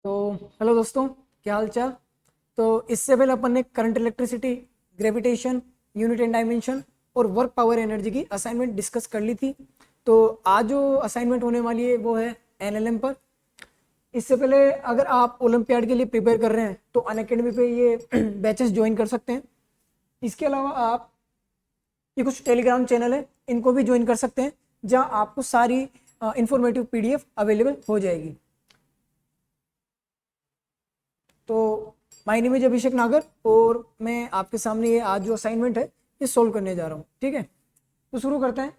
तो हेलो दोस्तों, क्या हाल चाल। तो इससे पहले अपन ने current electricity, gravitation, unit and dimension और वर्क पावर एनर्जी की असाइनमेंट डिस्कस कर ली थी। तो आज जो असाइनमेंट होने वाली है वो है एनएलएम पर। इससे पहले अगर आप ओलंपियाड के लिए प्रिपेयर कर रहे हैं तो अनअकैडमी पे ये बैचेस ज्वाइन कर सकते हैं। इसके अलावा आप ये कुछ टेलीग्राम चैनल है, इनको भी ज्वाइन कर सकते हैं, जहां आपको सारी इंफॉर्मेटिव पीडीएफ अवेलेबल हो जाएगी। तो माय नेम इज अभिषेक नागर और मैं आपके सामने ये आज जो असाइनमेंट है ये सोल्व करने जा रहा हूँ। ठीक है, तो शुरू करते हैं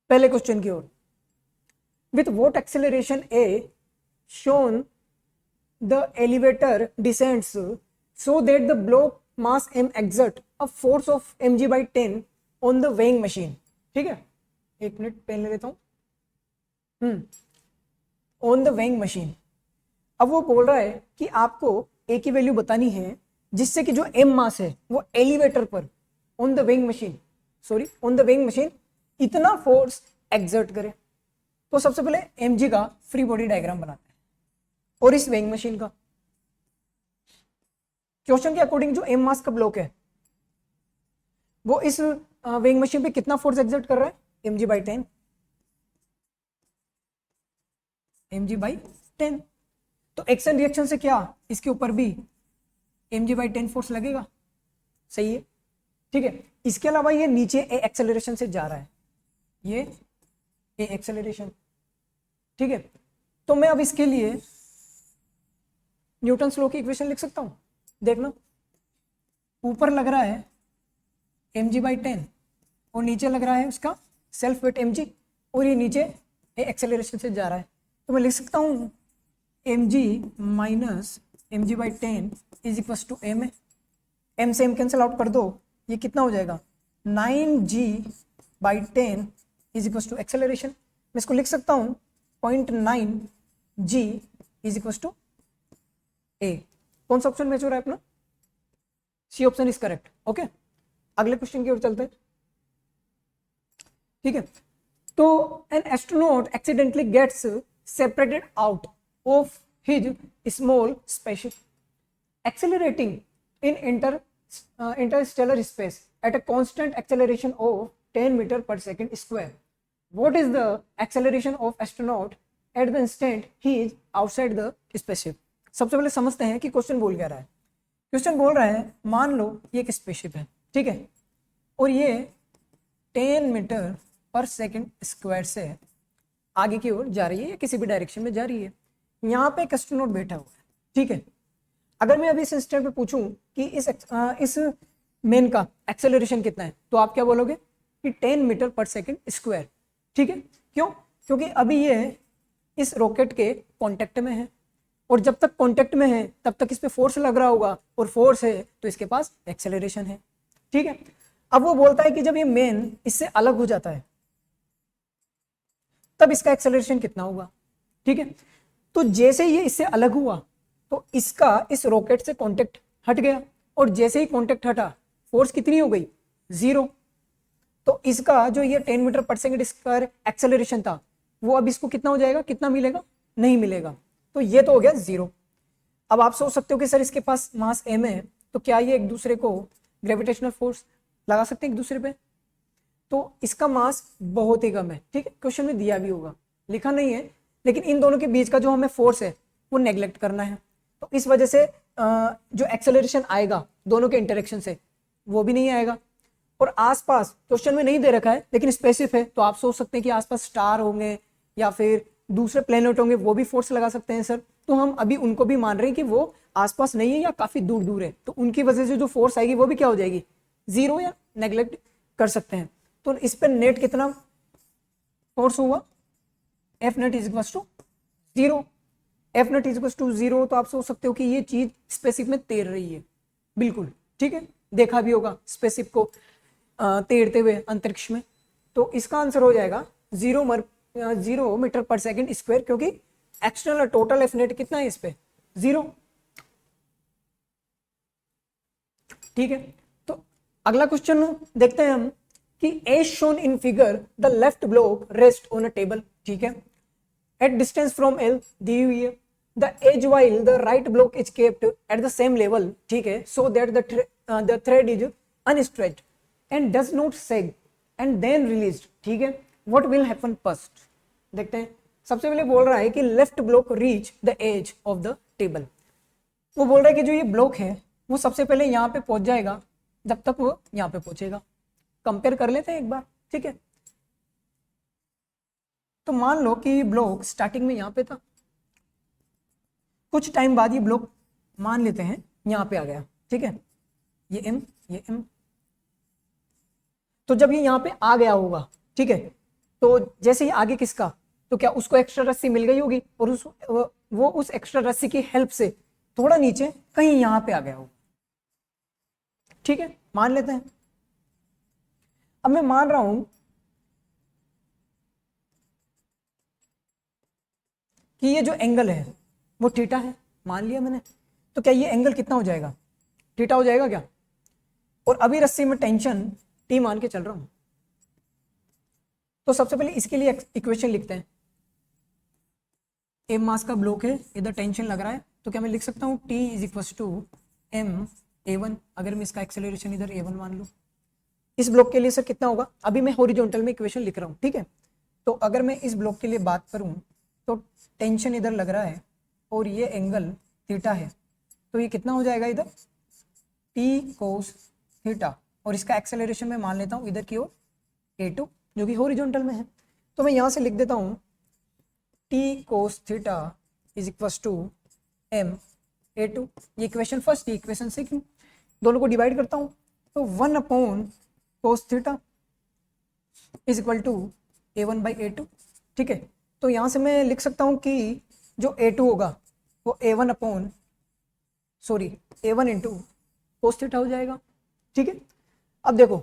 पहले क्वेश्चन की ओर। With what acceleration a shown the elevator descends so that the block mass m exert a force of mg/10 on the weighing machine। ठीक है, एक मिनट पेन ले लेता हूं। On the weighing machine। अब वो बोल रहा है कि आपको ए की वैल्यू बतानी है जिससे कि जो एम मास है वो एलिवेटर पर ऑन द वेइंग मशीन इतना फोर्स एक्सर्ट करे। तो सबसे पहले एम जी का फ्री बॉडी डायग्राम बनाते हैं और इस वेइंग मशीन का। क्वेश्चन के अकॉर्डिंग जो एम मास का ब्लॉक है वो इस वेइंग मशीन पे कितना फोर्स एक्सर्ट कर रहा है, mg/10। mg/10 तो एक्शन रिएक्शन से क्या इसके ऊपर भी mg/10 फोर्स लगेगा। सही है, ठीक है। इसके अलावा ये नीचे ए एक्सेलरेशन से जा रहा है, ये ए एक्सेलरेशन। ठीक है, तो मैं अब इसके लिए न्यूटन लॉ की इक्वेशन लिख सकता हूं। देखना, ऊपर लग रहा है mg/10 और नीचे लग रहा है उसका सेल्फ वेट mg, और ये नीचे ए एक्सेलरेशन से जा रहा है। तो मैं लिख सकता हूं mg minus mg/10 is equal to m है। m से m कैंसिल आउट कर दो, ये कितना हो जाएगा 9g/10 is equal to acceleration. मैं इसको लिख सकता हूँ 0.9g is equal to a। कौन सा ऑप्शन मैच हो रहा है अपना, C option is correct. Okay, अगले क्वेश्चन की ओर चलते हैं। ठीक है, तो an astronaut accidentally gets separated out of his small spaceship accelerating in interstellar space at a constant acceleration of 10 meter per second square. What is the acceleration of astronaut at the instant he is outside the spaceship? सबसे पहले समझते हैं कि question बोल क्या रहा है। Question बोल रहा है मान लो ये एक स्पेसशिप है, ठीक है, और ये 10 मीटर पर सेकेंड स्क्वायर से आगे की ओर जा रही है या किसी भी डायरेक्शन में जा रही है। यहाँ पे एक एस्ट्रोनॉट बैठा हुआ है, ठीक है। अगर मैं अभी इस इंस्टेंट पे पूछूं कि इस मेन का एक्सेलरेशन कितना है, तो आप क्या बोलोगे कि 10 मीटर पर सेकेंड स्क्वायर। ठीक है, क्यों? क्योंकि अभी ये इस रॉकेट के कांटेक्ट में है, और जब तक कांटेक्ट में है तब तक इस पे फोर्स लग रहा होगा, और फोर्स है तो इसके पास एक्सेलरेशन है। ठीक है, अब वो बोलता है कि जब ये मेन इससे अलग हो जाता है तब इसका एक्सेलरेशन कितना होगा। ठीक है, तो जैसे ये इससे अलग हुआ तो इसका इस रॉकेट से कांटेक्ट हट गया, और जैसे ही कांटेक्ट हटा फोर्स कितनी हो गई, 0। तो इसका जो ये 10 metre per second square acceleration था वो अब इसको कितना हो जाएगा, कितना मिलेगा, नहीं मिलेगा। तो ये तो हो गया 0। अब आप सोच सकते हो कि सर इसके पास मास m है, तो क्या ये एक दूसरे को ग्रेविटेशनल फोर्स लगा सकते हैं एक दूसरे पे? तो इसका मास बहुत ही कम है। ठीक है, क्वेश्चन में दिया भी होगा, लिखा नहीं है, लेकिन इन दोनों के बीच का जो हमें फोर्स है वो नेग्लेक्ट करना है। तो इस वजह से जो एक्सेलरेशन आएगा दोनों के इंटरेक्शन से वो भी नहीं आएगा। और आसपास क्वेश्चन में नहीं दे रखा है लेकिन स्पेसिफिक है, तो आप सोच सकते हैं कि आसपास स्टार होंगे या फिर दूसरे प्लेनेट होंगे, वो भी फोर्स लगा सकते हैं सर। तो हम अभी उनको भी मान रहे हैं कि वो आसपास नहीं है या काफी दूर दूर है, तो उनकी वजह से जो फोर्स आएगी वो भी क्या हो जाएगी, 0 या नेग्लेक्ट कर सकते हैं। तो इस पर नेट कितना फोर्स हुआ, F net is equal to 0। F net is equal to 0, तो आप सोच सकते हो कि ये चीज स्पेसशिप में तैर रही है, बिल्कुल। ठीक है, देखा भी होगा स्पेसशिप को तैरते हुए अंतरिक्ष में। तो इसका आंसर हो जाएगा 0 मीटर पर सेकेंड स्क्वायर, क्योंकि एक्सटर्नल टोटल एफ नेट कितना है इस पे, 0। ठीक है, तो अगला क्वेश्चन देखते हैं हम कि as shown in figure the left block rest on a table. ठीक है, एट डिस्टेंस फ्रॉम एल दी हुई है, the edge while the right block is kept at the same level, ठीक है, so that the thread is unstretched and does not sag and then released, ठीक है, what will happen first. देखते हैं, सबसे पहले बोल रहा है कि left block reach the edge of the table. वो बोल रहा है कि जो ये ब्लॉक है वो सबसे पहले यहाँ पे पहुंच जाएगा जब तक वो यहाँ पे पहुंचेगा। कंपेयर कर लेते हैं एक बार, ठीक है। तो मान लो कि ब्लॉक स्टार्टिंग में यहाँ पे था, कुछ टाइम बाद ये ब्लॉक मान लेते हैं यहाँ पे आ गया, ठीक है, ये M ये M। तो जब ये यहाँ पे आ गया होगा, ठीक है, तो जैसे ही आगे किसका, तो क्या उसको एक्स्ट्रा रस्सी मिल गई होगी और वो उस एक्स्ट्रा रस्सी की हेल्प से थोड़ा नीचे कहीं यहाँ पे आ गया होगा, ठीक है, मान लेते हैं। अब मैं मान रहा हूं कि ये जो एंगल है वो थीटा है, मान लिया मैंने। तो क्या ये एंगल कितना हो जाएगा, थीटा हो जाएगा क्या। और अभी रस्सी में टेंशन T मान के चल रहा हूं। तो सबसे पहले इसके लिए इक्वेशन लिखते हैं। M मास का ब्लॉक है, इधर टेंशन लग रहा है, तो क्या मैं लिख सकता हूं T is equal to M A1। अगर मैं इसका एक्सेलरेशन इधर A1 मान लूं, इस ब्लॉक के लिए सर कितना होगा, अभी मैं हॉरिजॉन्टल में इक्वेशन लिख रहा हूं, ठीक है। तो अगर मैं इस ब्लॉक के लिए बात करूं तो टेंशन इधर लग रहा है और ये एंगल थीटा है, तो ये कितना हो जाएगा इधर T कोस थीटा, और इसका एक्सेलरेशन मैं मान लेता हूं इधर की ओर A2 जो कि हॉरिजॉन्टल में है। तो मैं यहां से लिख देता हूं T cos theta is equal to M A2। ये इक्वेशन फर्स्ट, ये इक्वेशन सेकंड, दोनों को डिवाइड करता हूं तो 1 upon cos theta is equal to A1 by A2, ठीक है। तो यहाँ से मैं लिख सकता हूँ कि जो A2 होगा वो A1 इंटू कोस थीटा हो जाएगा, ठीक है। अब देखो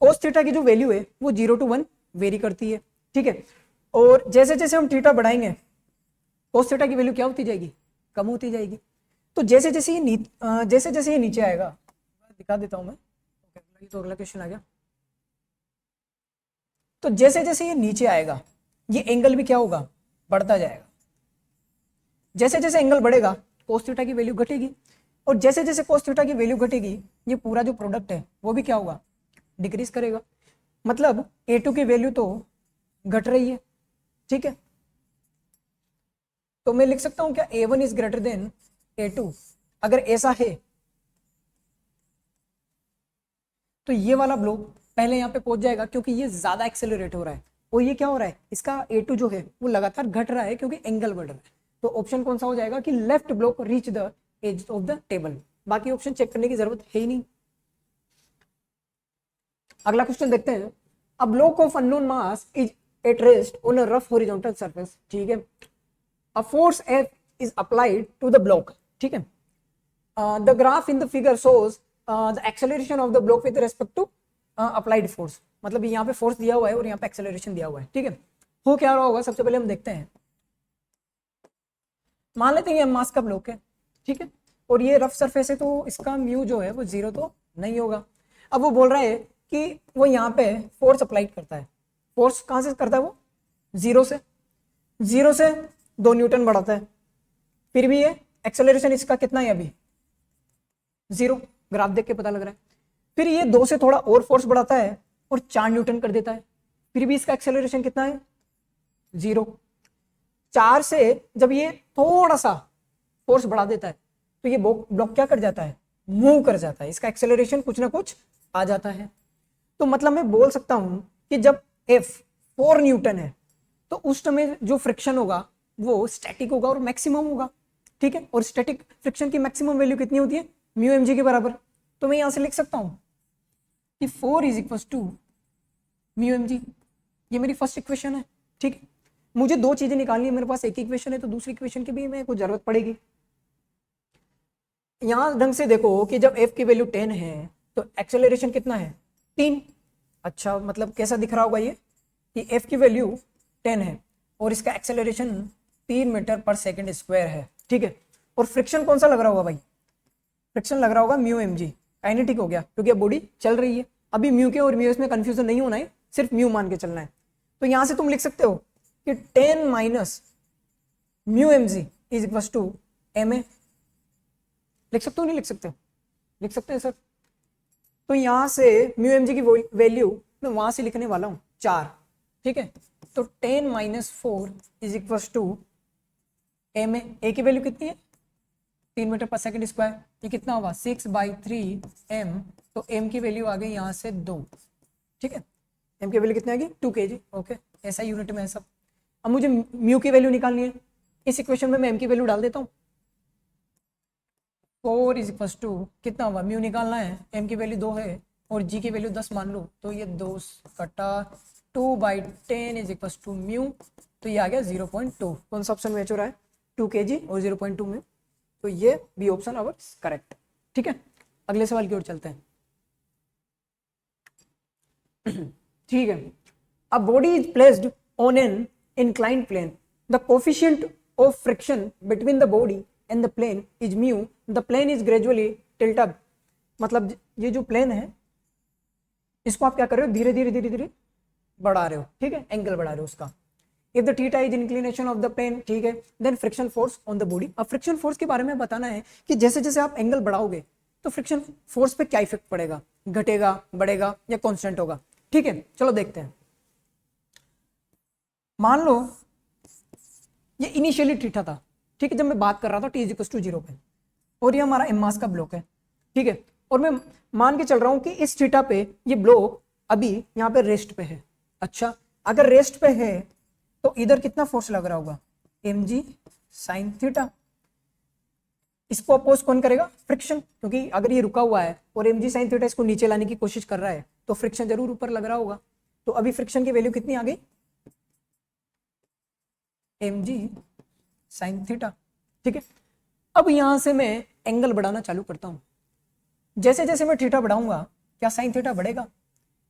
कोस थीटा की जो वैल्यू है वो 0 to 1 वेरी करती है, ठीक है। और जैसे जैसे हम थीटा बढ़ाएंगे कोस थीटा की वैल्यू क्या होती जाएगी, कम होती जाएगी। तो जैसे जैसे ये नीचे आएगा, दिखा देता हूं मैं, तो अगला क्वेश्चन आ गया। तो जैसे जैसे ये नीचे आएगा ये एंगल भी क्या होगा, बढ़ता जाएगा। जैसे जैसे एंगल बढ़ेगा कोस थीटा की वैल्यू घटेगी, और जैसे जैसे कोस थीटा की वैल्यू घटेगी ये पूरा जो प्रोडक्ट है वो भी क्या होगा, डिक्रीज करेगा। मतलब A2 की वैल्यू तो घट रही है, ठीक है। तो मैं लिख सकता हूं क्या A1 is greater then A2। अगर ऐसा है तो ये वाला ब्लॉक पहले यहाँ पे पहुंच जाएगा क्योंकि ये ज्यादा एक्सेलरेट हो रहा है, और ये क्या हो रहा है, इसका A2 जो है वो लगातार घट रहा है क्योंकि एंगल बढ़ रहा है। तो ऑप्शन कौन सा हो जाएगा कि left block reach the edge of the table. बाकी ऑप्शन चेक करने की जरूरत है ही नहीं। अगला क्वेश्चन देखते हैं। अ block of unknown mass is at rest on a rough horizontal surface, ठीक है। A force F is applied to the block, ठीक है। The graph in the figure shows the acceleration of the block with respect to applied force। मतलब यहाँ पे force दिया हुआ है और यहाँ पे एक्सेलरेशन दिया हुआ है, ठीक है। हो क्या रहा होगा, सबसे पहले हम देखते हैं। मान लेते हैं ये मास का ब्लॉक है, ठीक है, और ये रफ सरफेस है, तो इसका म्यू जो है वो 0 तो नहीं होगा। अब वो बोल रहा है कि वो यहाँ पे फोर्स अप्लाई करता है। फोर्स कहाँ से करता है वो, 0 से 2 न्यूटन बढ़ाता है। फिर भी ये एक्सेलरेशन इसका कितना है अभी, 0, ग्राफ देख के पता लग रहा है। फिर ये 2 से थोड़ा और फोर्स बढ़ाता है और 4 न्यूटन कर देता है। फिर भी इसका एक्सेलरेशन कितना है, 0। 4 से जब ये थोड़ा सा फोर्स बढ़ा देता है तो ये ब्लॉक क्या कर जाता है, मूव कर जाता है। इसका एक्सेलरेशन कुछ ना कुछ आ जाता है। तो मतलब मैं बोल सकता हूं कि जब F 4 न्यूटन है तो उस समय जो फ्रिक्शन होगा वो स्टैटिक होगा और मैक्सिमम होगा, ठीक है। और स्टैटिक फ्रिक्शन की मैक्सिमम वैल्यू कितनी होती है, म्यू एम जी के बराबर। तो मैं यहां से लिख सकता हूं कि 4 is equal to mu M G. ये मेरी फर्स्ट इक्वेशन है, ठीक है। मुझे 2 चीजें निकालनी है, मेरे पास एक इक्वेशन है तो दूसरी इक्वेशन की भी मेरे को जरूरत पड़ेगी। यहां ढंग से देखो कि जब F की वैल्यू 10 है तो एक्सेलरेशन कितना है, 3। अच्छा, मतलब कैसा दिख रहा होगा ये कि F की वैल्यू 10 है और इसका acceleration 3 metre per second square है, ठीक है। और फ्रिक्शन कौन सा लग रहा होगा भाई, फ्रिक्शन लग रहा होगा म्यू एम जी। काइनेटिक हो गया क्योंकि अब बॉडी चल रही है। अभी म्यू के और म्यू एस में कंफ्यूजन नहीं होना है, सिर्फ म्यू मान के चलना है। तो यहां से तुम लिख सकते हो कि 10 minus mu M G is equal to M A. लिख सकते हो नहीं लिख सकते? लिख सकते हैं सर। तो यहां से म्यू एम जी की वैल्यू मैं वहां से लिखने वाला हूं 4, ठीक है। तो 10 minus 4 is equal to M A की वैल्यू कितनी है 3 मीटर पर सेकंड स्क्वायर, ये कितना होगा 6/3 एम। तो एम की वैल्यू आ गई यहाँ से 2, ठीक है। एम की वैल्यू कितनी आ गई 2 kg, ओके। ऐसा यूनिट में है सब। अब मुझे म्यू की वैल्यू निकालनी है। इस इक्वेशन में मैं एम की वैल्यू डाल देता हूँ। 4 इज इक्वल टू कितना हुआ, म्यू निकालना है, एम की वैल्यू 2 है और जी की वैल्यू 10 मान लो, तो ये 2 कटा 2/10 इज इक्वल टू म्यू। तो ये आ गया 0.2। कौन सा ऑप्शन मैच हो रहा है 2 kg और 0.2 म्यू। तो ये बी ऑप्शन आवर करेक्ट, ठीक है। अगले सवाल की ओर चलते हैं। ठीक है। अ body is placed on an inclined plane. The coefficient of friction between the body and the plane is mu. The plane is gradually tilt up. मतलब ये जो प्लेन है इसको आप क्या कर रहे हो, धीरे धीरे धीरे धीरे बढ़ा रहे हो, ठीक है, एंगल बढ़ा रहे हो उसका। If the theta is inclination of the plane, ठीक है, then friction force on the body. अब फ्रिक्शन फोर्स के बारे में बताना है कि जैसे जैसे आप एंगल बढ़ाओगे तो फ्रिक्शन फोर्स पे क्या इफेक्ट पड़ेगा, घटेगा, बढ़ेगा या कांस्टेंट होगा, ठीक है। चलो देखते हैं। मान लो ये इनिशियली थीटा था, ठीक है, जब मैं बात कर रहा था t इक्वल टू 0 पे, और ये हमारा एम मास का ब्लॉक है, ठीक है। और मैं मान के चल रहा हूं कि इस थीटा पे ये ब्लॉक अभी यहाँ पे रेस्ट पे है। अच्छा, अगर रेस्ट पे है तो इधर कितना फोर्स लग रहा होगा mg sin थीटा। इसको अपोज कौन करेगा, फ्रिक्शन, क्योंकि अगर ये रुका हुआ है और mg sin थीटा इसको नीचे लाने की कोशिश कर रहा है तो फ्रिक्शन जरूर ऊपर लग रहा होगा। तो अभी फ्रिक्शन की वैल्यू कितनी आ गई mg sin थीटा, ठीक है। अब यहां से मैं एंगल बढ़ाना चालू करता हूं। जैसे जैसे मैं थीटा बढ़ाऊंगा क्या sin थीटा बढ़ेगा,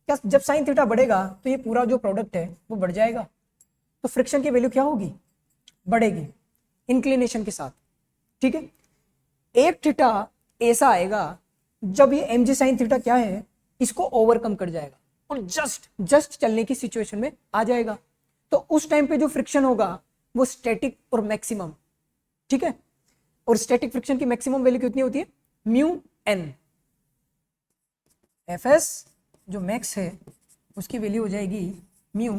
क्या जब sin थीटा बढ़ेगा तो ये पूरा जो प्रोडक्ट है वो बढ़ जाएगा। तो फ्रिक्शन की वैल्यू क्या होगी, बढ़ेगी इंक्लिनेशन के साथ, ठीक है। एक थीटा ऐसा आएगा जब ये mg sin थीटा क्या है इसको ओवरकम कर जाएगा और जस्ट चलने की सिचुएशन में आ जाएगा। तो उस टाइम पे जो फ्रिक्शन होगा वो स्टैटिक और मैक्सिमम, ठीक है। और स्टैटिक फ्रिक्शन की मैक्सिमम वैल्यू कितनी होती है म्यू एन। एफ एस जो मैक्स है उसकी वैल्यू हो जाएगी म्यू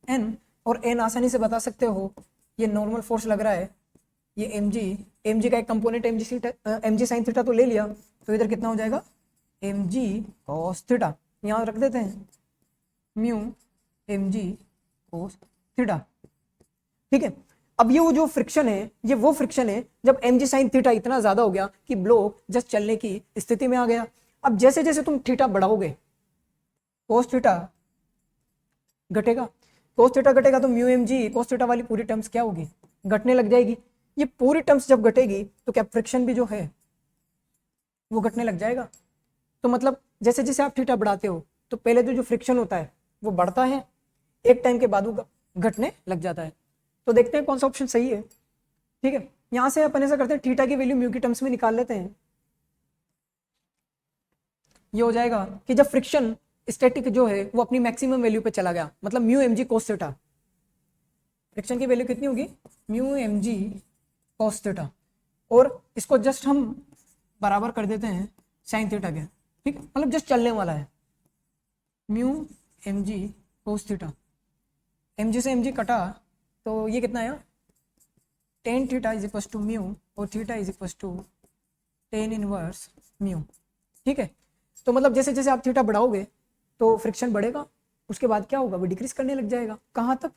एन, और एन आसानी से बता सकते हो, ये नॉर्मल फोर्स लग रहा है, ये एम का एक कंपोनेंट mg sin थीटा तो ले लिया, तो इधर कितना हो जाएगा mg cos थीटा, यहाँ रख देते हैं म्यू mg cos थीटा, ठीक है। अब ये वो जो फ्रिक्शन है ये वो फ्रिक्शन है जब mg sin थीटा इतना ज्यादा हो गया कि ब्लॉक जस्ट चलने की स्थिति में आ गया। अब जैसे जैसे तुम थीटा बढ़ाओगे cos थीटा घटेगा, cos थीटा घटेगा तो म्यू mg cos थीटा वाली पूरी टर्म्स क्या होगी, घटने लग जाएगी। ये पूरी टर्म्स जब घटेगी तो क्या फ्रिक्शन भी जो है वो घटने लग जाएगा। तो मतलब जैसे जैसे आप थीटा बढ़ाते हो तो पहले तो जो फ्रिक्शन होता है वो बढ़ता है, एक टाइम के बाद वो घटने लग जाता है। तो देखते हैं कौन सा ऑप्शन सही है, ठीक है। यहां से अपन ऐसा करते हैं, थीटा की वैल्यू म्यू की टर्म्स में निकाल लेते हैं। ये हो जाएगा कि जब फ्रिक्शन स्टैटिक जो है वो अपनी मैक्सिमम वैल्यू पे चला गया, मतलब mu mg cos theta, friction की वैल्यू कितनी होगी म्यू mg cos थीटा, और इसको जस्ट हम बराबर कर देते हैं sin थीटा के, ठीक है, मतलब जस्ट चलने वाला है mu mg cos theta. mg से mg कटा तो ये कितना आया tan theta is equal to mu और theta is equal to tan inverse mu, ठीक है। तो मतलब जैसे जैसे आप थीटा बढ़ाओगे तो फ्रिक्शन बढ़ेगा, उसके बाद क्या होगा वो डिक्रीज करने लग जाएगा। कहाँ तक,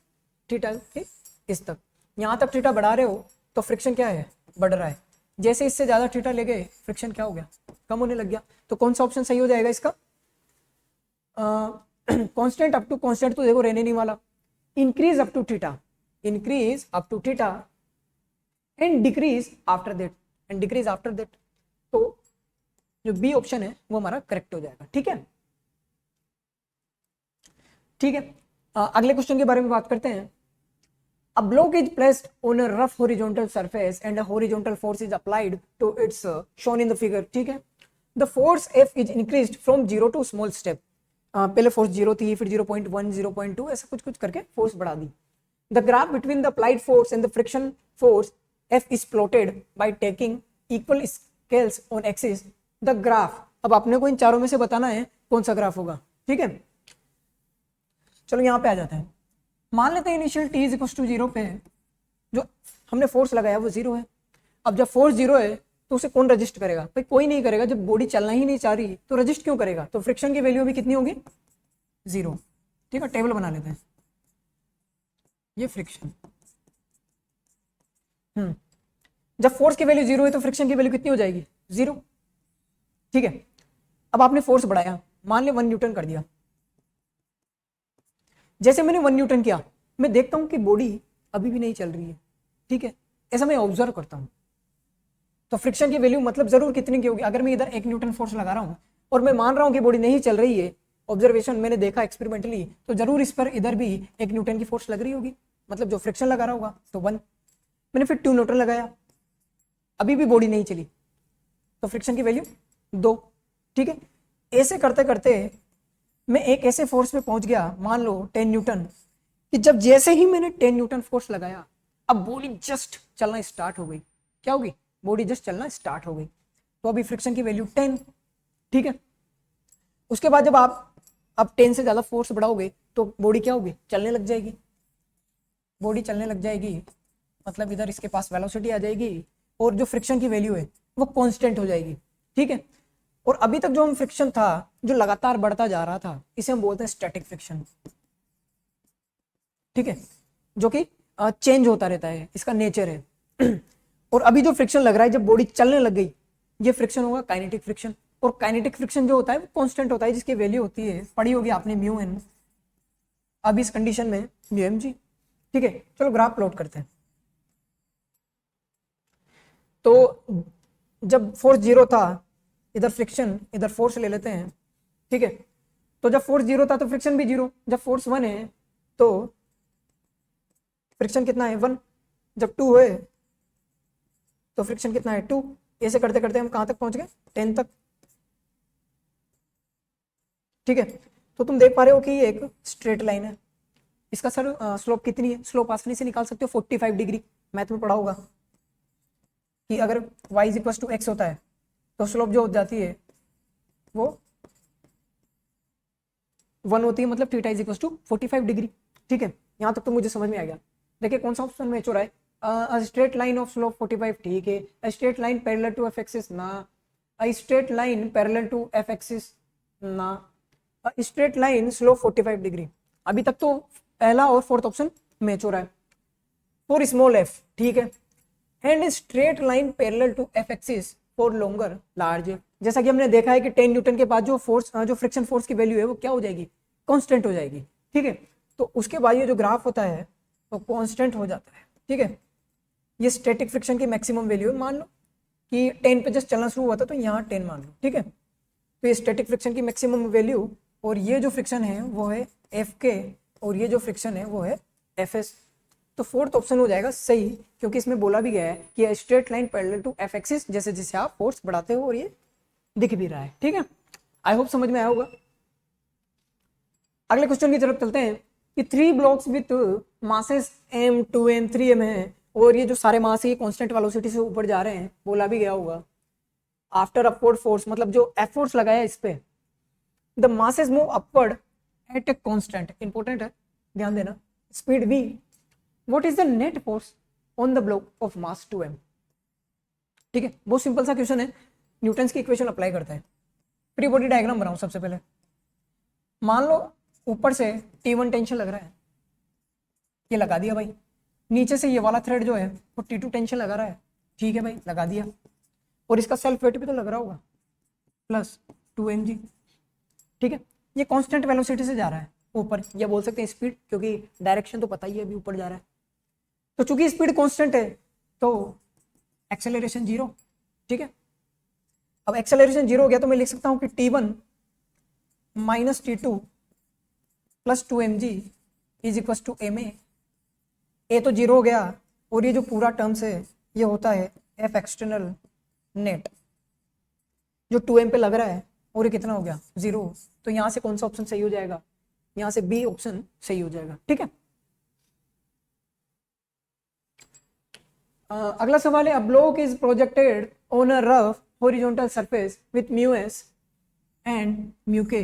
थीटा के इस तक, यहाँ तक थीटा बढ़ा रहे हो तो फ्रिक्शन क्या है बढ़ रहा है। जैसे इससे ज्यादा थीटा ले गए फ्रिक्शन क्या हो गया कम होने लग गया। तो कौन सा ऑप्शन सही हो जाएगा इसका, कांस्टेंट अप टू कांस्टेंट तो देखो रहने नहीं वाला, increase up to theta, increase up to theta and decrease after that, तो जो बी ऑप्शन है वो हमारा करेक्ट हो जाएगा, ठीक है। ठीक है, अगले क्वेश्चन के बारे में बात करते हैं। A block is placed on a rough horizontal surface and a horizontal force is applied to its shown in the figure, ठीक है। The force F is increased from 0 to small step, पहले force 0 थी फिर 0.1 0.2 ऐसा कुछ कुछ करके force बढ़ा दी। The graph between the applied force and the friction force F is plotted by taking equal scales on axis the graph। अब आपने को इन चारों में से बताना है कौन सा ग्राफ होगा, ठीक है। चलो यहाँ पे आ जाते हैं। मान लेते हैं initial t is equal to 0 पे जो हमने फोर्स लगाया वो 0 है। अब जब फोर्स 0 है तो उसे कौन रजिस्ट करेगा? भाई कोई नहीं करेगा। जब बॉडी चलना ही नहीं चाह रही तो रजिस्ट क्यों करेगा? तो फ्रिक्शन की वैल्यू भी कितनी होगी? 0। ठीक है, टेबल बना लेते हैं। ये फ्रिक्शन, जब फोर्स की वैल्यू 0 है तो फ्रिक्शन की वैल्यू कितनी हो जाएगी? 0। ठीक है, अब आपने फोर्स बढ़ाया, मान ले 1 न्यूटन कर दिया। जैसे मैंने 1 न्यूटन किया, मैं देखता हूं कि बॉडी अभी भी नहीं चल रही है। ठीक है, ऐसा मैं ऑब्जर्व करता हूं। तो फ्रिक्शन की वैल्यू मतलब जरूर कितनी की होगी? अगर मैं इधर 1 न्यूटन फोर्स लगा रहा हूं और मैं मान रहा हूं कि बॉडी नहीं चल रही है, ऑब्जर्वेशन मैंने देखा एक्सपेरिमेंटली, तो जरूर इस पर इधर भी 1 न्यूटन की फोर्स लग रही होगी, मतलब जो फ्रिक्शन लगा रहा होगा तो 1। मैंने फिर 2 न्यूटन लगाया, अभी भी बॉडी नहीं चली, तो फ्रिक्शन की वैल्यू 2। ठीक है, ऐसे करते करते मैं एक ऐसे फोर्स पे पहुंच गया, मान लो 10 न्यूटन, कि जब जैसे ही मैंने 10 न्यूटन फोर्स लगाया, अब बॉडी जस्ट चलना स्टार्ट हो गई। क्या होगी? बॉडी जस्ट चलना स्टार्ट हो गई। तो अभी फ्रिक्शन की वैल्यू 10। ठीक है, उसके बाद जब आप अब 10 से ज्यादा फोर्स बढ़ाओगे तो बॉडी क्या होगी? चलने लग जाएगी। बॉडी चलने लग जाएगी मतलब इधर इसके पास वेलोसिटी आ जाएगी और जो फ्रिक्शन की वैल्यू है वो कांस्टेंट हो जाएगी। ठीक है, और अभी तक जो हम फ्रिक्शन था जो लगातार बढ़ता जा रहा था, इसे हम बोलते हैं स्टैटिक फ्रिक्शन। ठीक है, जो कि चेंज होता रहता है, इसका नेचर है। और अभी जो फ्रिक्शन लग रहा है जब बॉडी चलने लग गई, ये फ्रिक्शन होगा काइनेटिक फ्रिक्शन। और काइनेटिक फ्रिक्शन जो होता है वो कांस्टेंट होता है, जिसकी वैल्यू होती है, पढ़ी होगी आपने, म्यू एन। अब इस कंडीशन में म्यू एम जी। ठीक है, चलो ग्राफ प्लॉट करते हैं। तो जब फोर्स 0 था, इधर फ्रिक्शन इधर फोर्स ले लेते हैं। ठीक है, तो जब फोर्स 0 था तो फ्रिक्शन भी 0। जब फोर्स 1 है तो फ्रिक्शन कितना है? 1। जब 2 है तो फ्रिक्शन कितना है? 2। ऐसे करते करते हम कहां तक पहुंच गए? 10 तक। ठीक है, तो तुम देख पा रहे हो कि ये एक स्ट्रेट लाइन है। इसका सर स्लोप कितनी है? स्लोप आसानी से निकाल सकते हो, 45 डिग्री। मैथ में पढ़ा होगा कि अगर y is equal to X होता है तो स्लोप जो हो जाती है वो 1 होती है, मतलब theta is equal to 45 degree. ठीक है, यहाँ तक तो मुझे समझ में आ गया। देखिए कौन सा ऑप्शन मैच हो रहा है? स्ट्रेट लाइन ऑफ स्लोप 45, ठीक है। Straight line parallel to F axis, ना। Straight line parallel to F axis, ना। Straight line slope 45 degree. अभी तक तो पहला और फोर्थ ऑप्शन मैच हो रहा है। फॉर स्मॉल एफ, ठीक है, and straight line parallel to F axis for longer large F. जैसा कि हमने देखा है कि 10 न्यूटन के बाद जो फोर्स जो फ्रिक्शन फोर्स की वैल्यू है वो क्या हो जाएगी? कांस्टेंट हो जाएगी। ठीक है, तो उसके बाद ये जो ग्राफ होता है वो कांस्टेंट हो जाता है। ठीक है, ये स्टैटिक फ्रिक्शन की मैक्सिमम वैल्यू है। मान लो कि 10 पे जस्ट चलना शुरू हुआ था तो यहाँ 10 मान लो। ठीक है, तो ये स्टैटिक फ्रिक्शन की मैक्सिमम वैल्यू, और ये जो फ्रिक्शन है वो है एफ के, और ये जो फ्रिक्शन है वो है एफ एस। तो फोर्थ ऑप्शन हो जाएगा सही, क्योंकि इसमें बोला भी गया है कि straight line parallel to F axis, जैसे जैसे आप फोर्स बढ़ाते हो, और ये दिख भी रहा है। ठीक है, आई होप समझ में आया होगा। अगले क्वेश्चन की तरफ चलते हैं कि 3 blocks with masses m 2m 3m है, और ये जो सारे मास है कांस्टेंट वेलोसिटी से ऊपर जा रहे हैं, बोला भी गया होगा। आफ्टर अपवर्ड फोर्स, मतलब जो एफ फोर्स लगाया इस पे, the masses move upward at a constant, important है, ध्यान देना, speed v। What is the net force on the block of mass 2m? ठीक है, बहुत सिंपल सा क्वेश्चन है, न्यूटन्स की इक्वेशन अप्लाई करता है। फ्री बॉडी डायग्राम बनाओ सबसे पहले। मान लो ऊपर से T1 टेंशन लग रहा है, ये लगा दिया भाई। नीचे से ये वाला थ्रेड जो है वो T2 टेंशन लगा रहा है, ठीक है भाई, लगा दिया। और इसका सेल्फ वेट भी तो लग रहा होगा, प्लस 2mg। ठीक है, ये कांस्टेंट वेलोसिटी से जा रहा है ऊपर, या बोल सकते हैं स्पीड, क्योंकि डायरेक्शन तो पता ही है, अभी ऊपर जा रहा है। तो चूंकि स्पीड कांस्टेंट है तो एक्सेलरेशन 0। ठीक है, अब एक्सेलरेशन 0 हो गया तो मैं लिख सकता हूं कि T1 minus T2 plus 2mg is equal to ma। A तो 0 हो गया, और ये जो पूरा टर्म्स है ये होता है एफ एक्सटर्नल नेट, जो 2m पे लग रहा है, और ये कितना हो गया? 0। तो यहां से कौन सा ऑप्शन सही हो जाएगा? यहां से बी ऑप्शन सही हो जाएगा। ठीक है, अगला सवाल है, a block is projected on a rough horizontal surface with mu s and mu k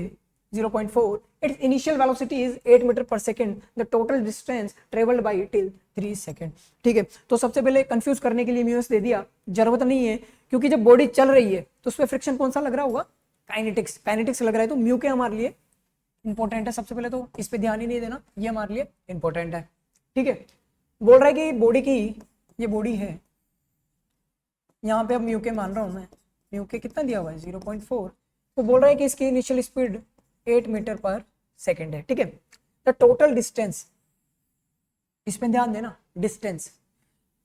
0.4. Its initial velocity is 8 metre per second. The total distance traveled by till 3 second. ठीक है, तो सबसे पहले कंफ्यूज करने के लिए म्यू एस दे दिया, जरूरत नहीं है क्योंकि जब बॉडी चल रही है तो उसमें फ्रिक्शन कौन सा लग रहा होगा, काइनेटिक्स. काइनेटिक्स लग रहा है तो म्यू के हमारे लिए इंपॉर्टेंट है. सबसे पहले तो इस पे ध्यान ही नहीं देना, ये हमारे लिए इंपॉर्टेंट है. ठीक है, बोल रहा है कि बॉडी की, ये बॉडी है, यहाँ पे अब म्यू के मान रहा हूँ मैं, म्यू के कितना दिया हुआ है 0.4. तो बोल रहा है कि इसकी initial speed 8 metre per second है. ठीक है, द टोटल डिस्टेंस, इसमें ध्यान देना, डिस्टेंस.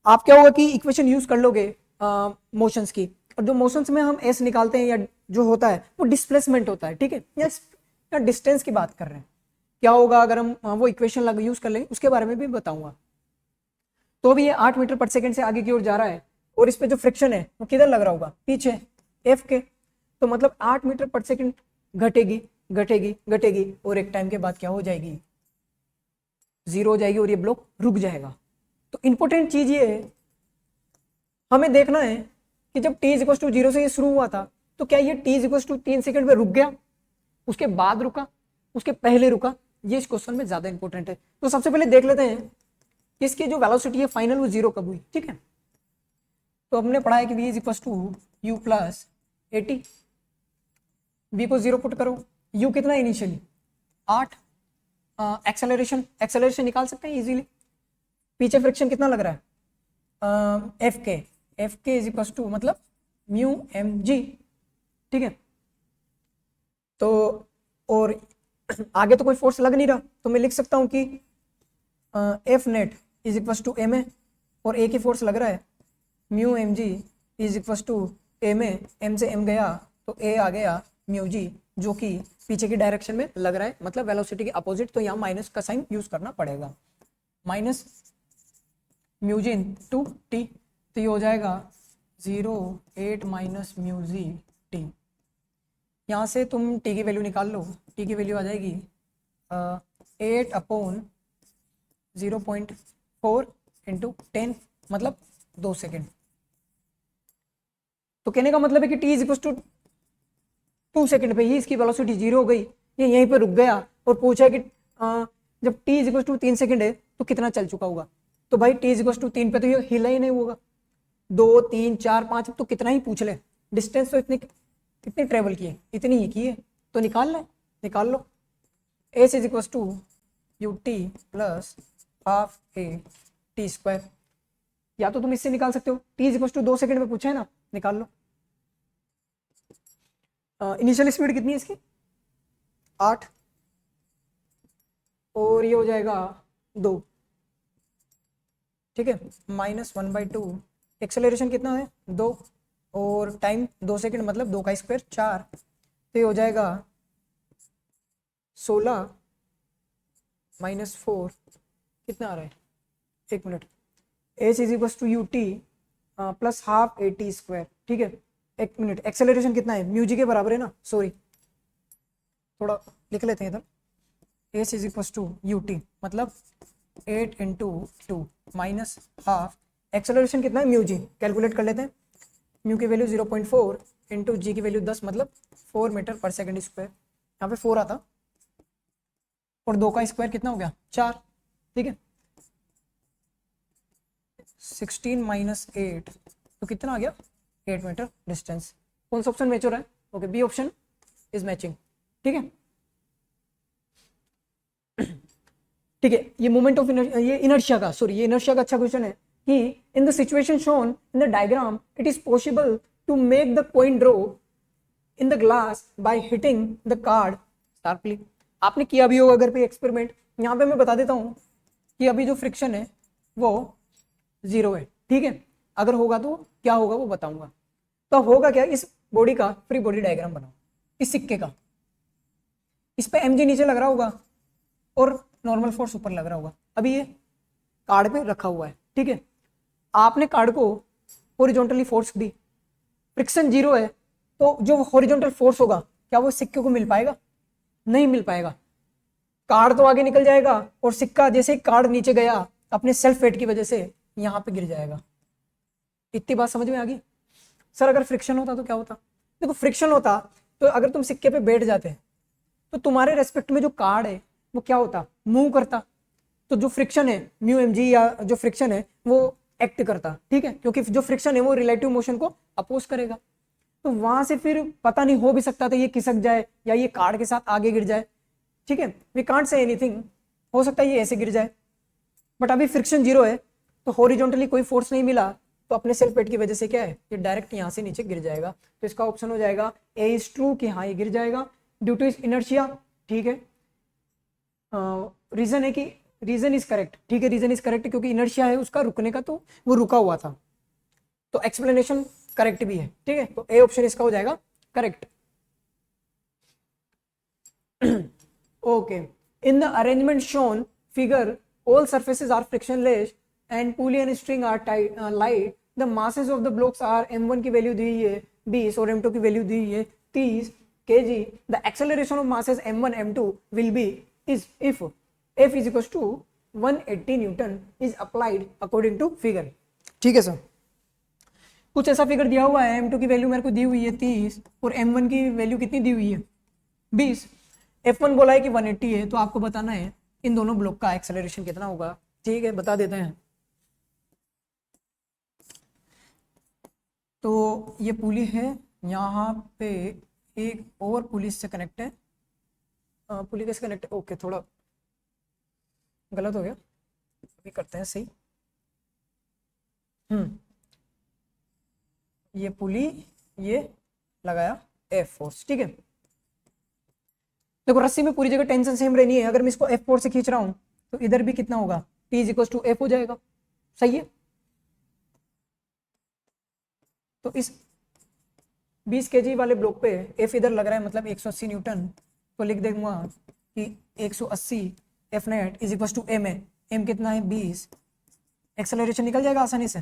आप क्या होगा कि इक्वेशन यूज कर लोगे मोशंस की, और जो मोशंस में हम एस निकालते हैं या जो होता है वो डिस्प्लेसमेंट होता है. ठीक है, या डिस्टेंस की बात कर रहे हैं. क्या होगा अगर हम वो इक्वेशन यूज कर लेंगे, उसके बारे में भी बताऊंगा. तो अभी ये 8 मीटर पर सेकेंड से आगे की ओर जा रहा है और इस पे जो फ्रिक्शन है वो किधर लग रहा होगा, पीछे, एफ के. तो मतलब 8 मीटर पर सेकेंड घटेगी घटेगी घटेगी और एक टाइम के बाद क्या हो जाएगी, जीरो हो जाएगी और ये ब्लॉक रुक जाएगा. तो इंपॉर्टेंट चीज ये है, हमें देखना है कि जब t इक्वल टू 0 से ये शुरू हुआ था तो क्या ये t इक्वल टू 3 सेकेंड पे रुक गया, उसके बाद रुका, उसके पहले रुका. ये इस क्वेश्चन में ज्यादा इंपॉर्टेंट है. तो सबसे पहले देख लेते हैं कि इसकी जो वेलोसिटी है फाइनल वो जीरो कब हुई. ठीक है, तो हमने पढ़ा है कि v is equal to u plus 80. v को 0 पुट करो, u कितना इनिशियली 8. एक्सेलरेशन निकाल सकते हैं इजीली. पीछे फ्रिक्शन कितना लग रहा है, एफ के इज इक्वल टू मतलब म्यू एम जी. ठीक है, तो और आगे तो कोई फोर्स लग नहीं रहा तो मैं लिख सकता हूं कि F net is equal to M A, और ए की फोर्स लग रहा है mu M G is equal to M A. M से एम गया तो ए आ गया म्यू जी, जो कि पीछे की डायरेक्शन में लग रहा है, मतलब वेलोसिटी के अपोजिट. तो यहाँ माइनस का साइन यूज करना पड़ेगा, minus mu G into T. तो ये हो जाएगा 0.8 माइनस म्यू जी टी. यहाँ से तुम टी की वैल्यू निकाल लो, टी की वैल्यू आ जाएगी 8 अपॉन 0.4 इंटू 10 मतलब 2 सेकेंड. तो कहने का मतलब है कि T is equal to 2 second पे ही इसकी वेलोसिटी जीरो हो गई, ये यहीं पे रुक गया और पूछा कि जब t is equal to 3 second है तो कितना चल चुका होगा. तो भाई t इज इक्वल टू 3 पे तो ये हिला ही नहीं होगा. 2 3 4 5 तो कितना ही पूछ ले, डिस्टेंस तो कितनी ट्रेवल किए, इतनी ही की है. तो निकाल लो. S is equal to U T plus half A T square. या तो तुम इससे निकाल सकते हो, t is equal to 2 second में पूछा है ना, निकाल लो. इनिशियल स्पीड कितनी है इसकी 8, और ये हो जाएगा 2. ठीक है, -1/2. एक्सेलरेशन कितना है 2, और टाइम 2 सेकेंड मतलब 2 का स्क्वायर 4. तो ये हो जाएगा 16 माइनस 4 कितना आ रहा है, 1 minute. H is equal to U T plus half A T square. ठीक है, 1 मिनट. एक्सेलरेशन कितना है, म्यू जी के बराबर है ना, सॉरी थोड़ा लिख लेते हैं इधर. H is equal to you T मतलब 8 इंटू 2 माइनस हाफ. एक्सेलरेशन कितना है म्यू जी, कैलकुलेट कर लेते हैं. म्यू की वैल्यू 0.4 इंटू जी की वैल्यू 10 मतलब 4 मीटर पर सेकेंड स्क्वायर. यहाँ पे 4 आता और 2 का स्क्वायर कितना हो गया 4. ठीक है, 16 माइनस 8 तो कितना आ गया 8 मीटर डिस्टेंस. कौन सा ऑप्शन मैच हो रहा है, okay B option is matching. ठीक है, ठीक है. ये मोमेंट ऑफ ये इनर्शिया का, सॉरी ये इनर्शिया का अच्छा क्वेश्चन है कि in the situation shown in the diagram it is possible to make the coin drop in the glass by hitting the card sharply. आपने किया भी होगा अगर पे एक्सपेरिमेंट. यहाँ पे मैं बता देता हूँ कि अभी जो फ्रिक्शन है वो 0 है. ठीक है, अगर होगा तो क्या होगा वो बताऊंगा. तो होगा क्या, इस बॉडी का फ्री बॉडी डायग्राम बनाओ, इस सिक्के का. इस पे mg नीचे लग रहा होगा और नॉर्मल फोर्स ऊपर लग रहा होगा. अभी ये कार्ड पे रखा हुआ है. ठीक है, आपने कार्ड को हॉरिजॉन्टली फोर्स दी, फ्रिक्शन 0 है तो जो हॉरिजॉन्टल फोर्स होगा क्या वो सिक्के को मिल पाएगा, नहीं मिल पाएगा. कार्ड तो आगे निकल जाएगा और सिक्का जैसे ही कार्ड नीचे गया अपने सेल्फ वेट की वजह से यहाँ पे गिर जाएगा. इतनी बात समझ में आ गई? सर अगर फ्रिक्शन होता तो क्या होता? देखो फ्रिक्शन होता तो अगर तुम सिक्के पे बैठ जाते तो तुम्हारे रेस्पेक्ट में जो कार्ड है वो क्या होता? मूव करता। तो जो फ्रिक्शन है म्यू एम जी, या जो फ्रिक्शन है वो एक्ट करता, ठीक है, क्योंकि जो फ्रिक्शन है वो रिलेटिव मोशन को अपोज करेगा। तो वहां से फिर पता नहीं, हो भी सकता था ये खिसक जाए या ये कार्ड के साथ आगे गिर जाए, ठीक है, वी कांट से एनीथिंग, हो सकता है ये ऐसे गिर जाए। बट अभी फ्रिक्शन जीरो है तो हॉरिजॉन्टली कोई फोर्स नहीं मिला, तो अपने सेल्फ वेट की वजह से क्या है, ये डायरेक्ट यहाँ से नीचे गिर जाएगा। तो इसका ऑप्शन हो जाएगा ए इज ट्रू, कि हाँ ये गिर जाएगा ड्यू टू इज इनर्शिया, ठीक है। रीजन है कि रीजन इज करेक्ट, ठीक है, रीजन इज करेक्ट क्योंकि इनर्शिया है उसका रुकने का, तो वो रुका हुआ था, तो एक्सप्लेनेशन करेक्ट भी है, ठीक है। तो ए ऑप्शन इसका हो जाएगा correct. Okay, in the arrangement shown figure all surfaces are frictionless and pulley and string are tight, light. The masses of the blocks are m1 की वैल्यू दी है 20 और m2 की वैल्यू दी है 30 kg. The acceleration of masses m1 m2 will be is if f is equals to 180 Newton is applied according to figure. ठीक है sir, कुछ ऐसा figure दिया हुआ है, m2 की वैल्यू मेरे को दी हुई है 30 और m1 की वैल्यू कितनी दी हुई है 20, f1 बोला है कि 180 है, तो आपको बताना है इन दोनों ब्लॉक का एक्सेलरेशन कितना होगा, ठीक है, बता देते हैं। तो ये पुली है, यहाँ पे एक और पुली से कनेक्ट है, पुली कैसे कनेक्ट है, ओके थोड़ा गलत हो गया, अभी करते हैं सही। ये पुली, ये लगाया एफ फोर्स, ठीक है। देखो रस्सी में पूरी जगह टेंशन सेम रहनी है, अगर मैं इसको F4 से खींच रहा हूं तो इधर भी कितना होगा, T is equal to F हो जाएगा, सही है। तो इस 20 kg वाले ब्लॉक पे F इधर लग रहा है, मतलब 180 न्यूटन, तो लिख देंगे कि 180 F net is equal to M है, M कितना है 20, एक्सेलरेशन निकल जाएगा आसानी से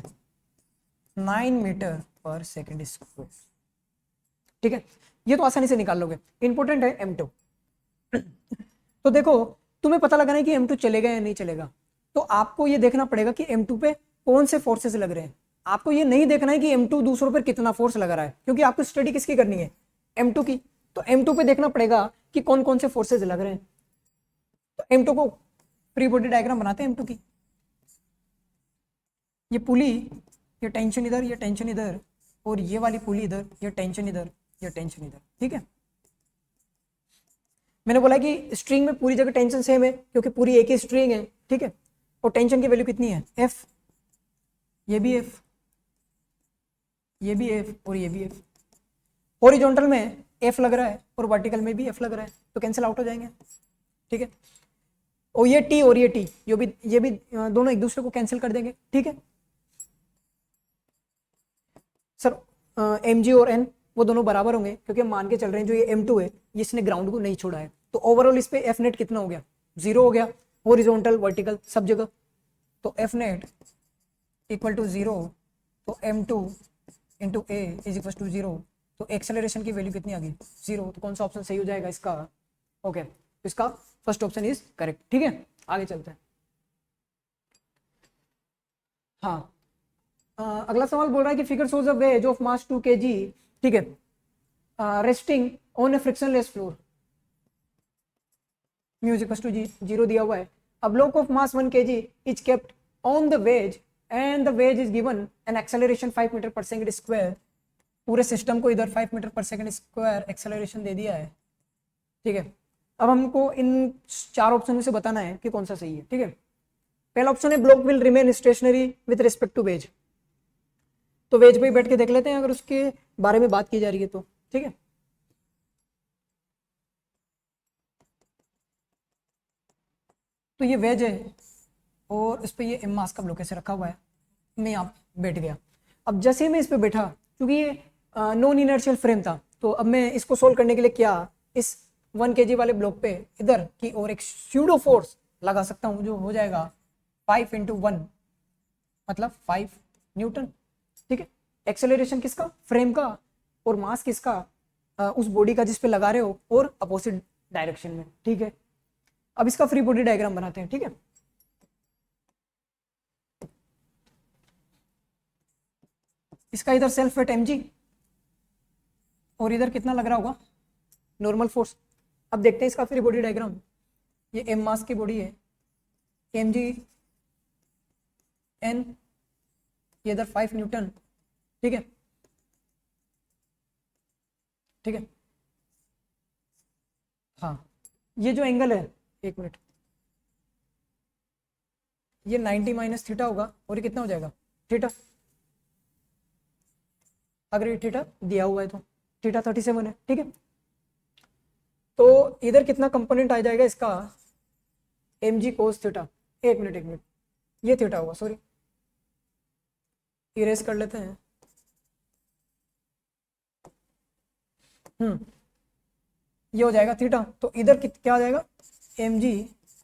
9 मीटर पर सेकेंड स्क्वायर, ठीक है, ये तो आसानी से निकाल लोगे। इंपॉर्टेंट है M2। तो देखो तुम्हें पता लगाना है कि M2 चलेगा या नहीं चलेगा, तो आपको ये देखना पड़ेगा कि M2 पे कौन से फोर्सेस लग रहे हैं। आपको ये नहीं देखना है कि M2 दूसरों पर कितना फोर्स लगा रहा है, क्योंकि आपको स्टडी किसकी करनी है, M2 की। तो M2 पे देखना पड़ेगा कि कौन कौन से फोर्सेस लग रहे हैं। तो M2 को फ्री बॉडी डायग्राम बनाते हैं M2 की। ये पुली, ये टेंशन इधर, ये टेंशन इधर, और ये वाली पुली इधर, ये टेंशन इधर, ये टेंशन इधर, ठीक है। मैंने बोला कि स्ट्रिंग में पूरी जगह टेंशन सेम है क्योंकि पूरी एक ही स्ट्रिंग है, ठीक है, और टेंशन की वैल्यू कितनी है F, ये भी F, ये भी F और ये भी F। हॉरिजॉन्टल में F लग रहा है और वर्टिकल में भी F लग रहा है, तो कैंसिल आउट हो जाएंगे, ठीक है। और ये T और ये T, ये भी दोनों एक दूसरे को कैंसिल कर देंगे, ठीक है सर। mg और n वो दोनों बराबर होंगे क्योंकि हम मान के चल रहे हैं जो ये M2 है इसने ग्राउंड को नहीं छोड़ा है, तो ओवरऑल इस पे F नेट कितना हो गया, 0 हो गया, हॉरिजॉन्टल वर्टिकल सब जगह। तो F नेट इक्वल टू 0, तो M2 into A is equal to 0, तो एक्सेलरेशन की वैल्यू कितनी आ गई 0। तो कौन सा ऑप्शन सही हो जाएगा इसका, ओके, तो इसका फर्स्ट ऑप्शन इज करेक्ट, ठीक है। आगे चलते हैं। हाँ, अगला सवाल बोल रहा है कि figure shows a wedge of mass 2 kg, ठीक है, resting on a frictionless floor, mu is equal to 0 दिया हुआ है। A block of mass 1 kg is kept on the wedge and the wedge is given an acceleration 5 metre per second square. पूरे system को इधर 5 metre per second square acceleration दे दिया है, ठीक है। अब हमको इन 4 ऑप्शन में से बताना है कि कौन सा सही है, ठीक है। पहला ऑप्शन है block will remain stationary with respect to wedge, तो वेज पे बैठ के देख लेते हैं अगर उसके बारे में बात की जा रही है तो, ठीक है। तो ये वेज है और इस पे ये एम मास का ब्लॉक ऐसे रखा हुआ है, मैं यहाँ बैठ गया। अब जैसे मैं इस पे बैठा, क्योंकि ये नॉन इनर्शियल फ्रेम था, तो अब मैं इसको सोल्व करने के लिए क्या, इस 1 kg वाले ब्लॉक पे इधर की और एक स्यूडो फोर्स लगा सकता हूँ जो हो जाएगा 5 × 1 मतलब 5 न्यूटन, ठीक है। एक्सेलरेशन किसका, फ्रेम का, और मास किसका, उस बॉडी का जिस पे लगा रहे हो, और अपोजिट डायरेक्शन में, ठीक है। अब इसका फ्री बॉडी डायग्राम बनाते हैं, ठीक है। इसका इधर सेल्फ वेट mg और इधर कितना लग रहा होगा नॉर्मल फोर्स। अब देखते हैं इसका फ्री बॉडी डायग्राम। ये m मास की बॉडी है, mg n, ये इधर 5 न्यूटन, ठीक है ठीक है। हाँ ये जो एंगल है, एक मिनट, ये 90 माइनस थीटा होगा और ये कितना हो जाएगा थीटा, अगर ये थीटा दिया हुआ है तो थीटा 37 है, ठीक है। तो इधर कितना कंपोनेंट आ जाएगा इसका mg कोस थीटा, एक मिनट, ये थीटा होगा, सॉरी इरेज कर लेते हैं। ये हो जाएगा थीटा, तो इधर क्या आ जाएगा mg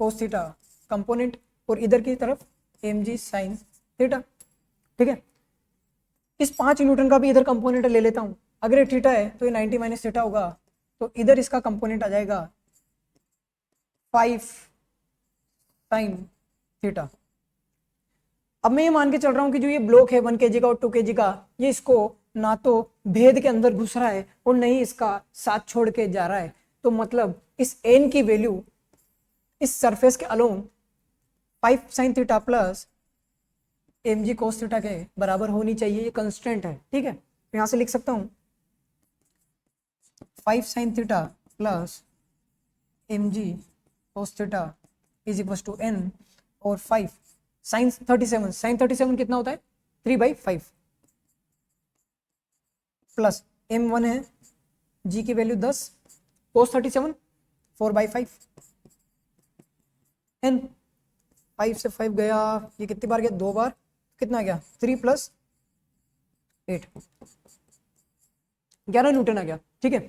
कोस थीटा कंपोनेंट और इधर की तरफ mg साइन थीटा, ठीक है। इस 5 न्यूटन का भी इधर कंपोनेंट ले लेता हूं, अगर ये थीटा है तो ये 90 माइनस थीटा होगा, तो इधर इसका कंपोनेंट आ जाएगा 5 साइन थीटा। अब मैं ये मान के चल रहा हूं कि जो ये ब्लॉक है 1 kg का और 2 kg का, ये इसको ना तो भेद के अंदर घुस रहा है और नहीं इसका साथ छोड़ के जा रहा है, तो मतलब इस n की वैल्यू इस सरफेस के along 5 sine theta plus mg cos theta के बराबर होनी चाहिए, ये कंस्टेंट है, ठीक है। यहां से लिख सकता हूं 5 sine theta plus mg cos theta is equal to n और 5 साइन 37 कितना होता है 3/5 प्लस m1 है g की वैल्यू 10 कोस 37 4/5 n 5 से 5 गया, ये कितनी बार गया 2 बार, कितना गया 3 + 8 11 न्यूटन आ गया, ठीक है।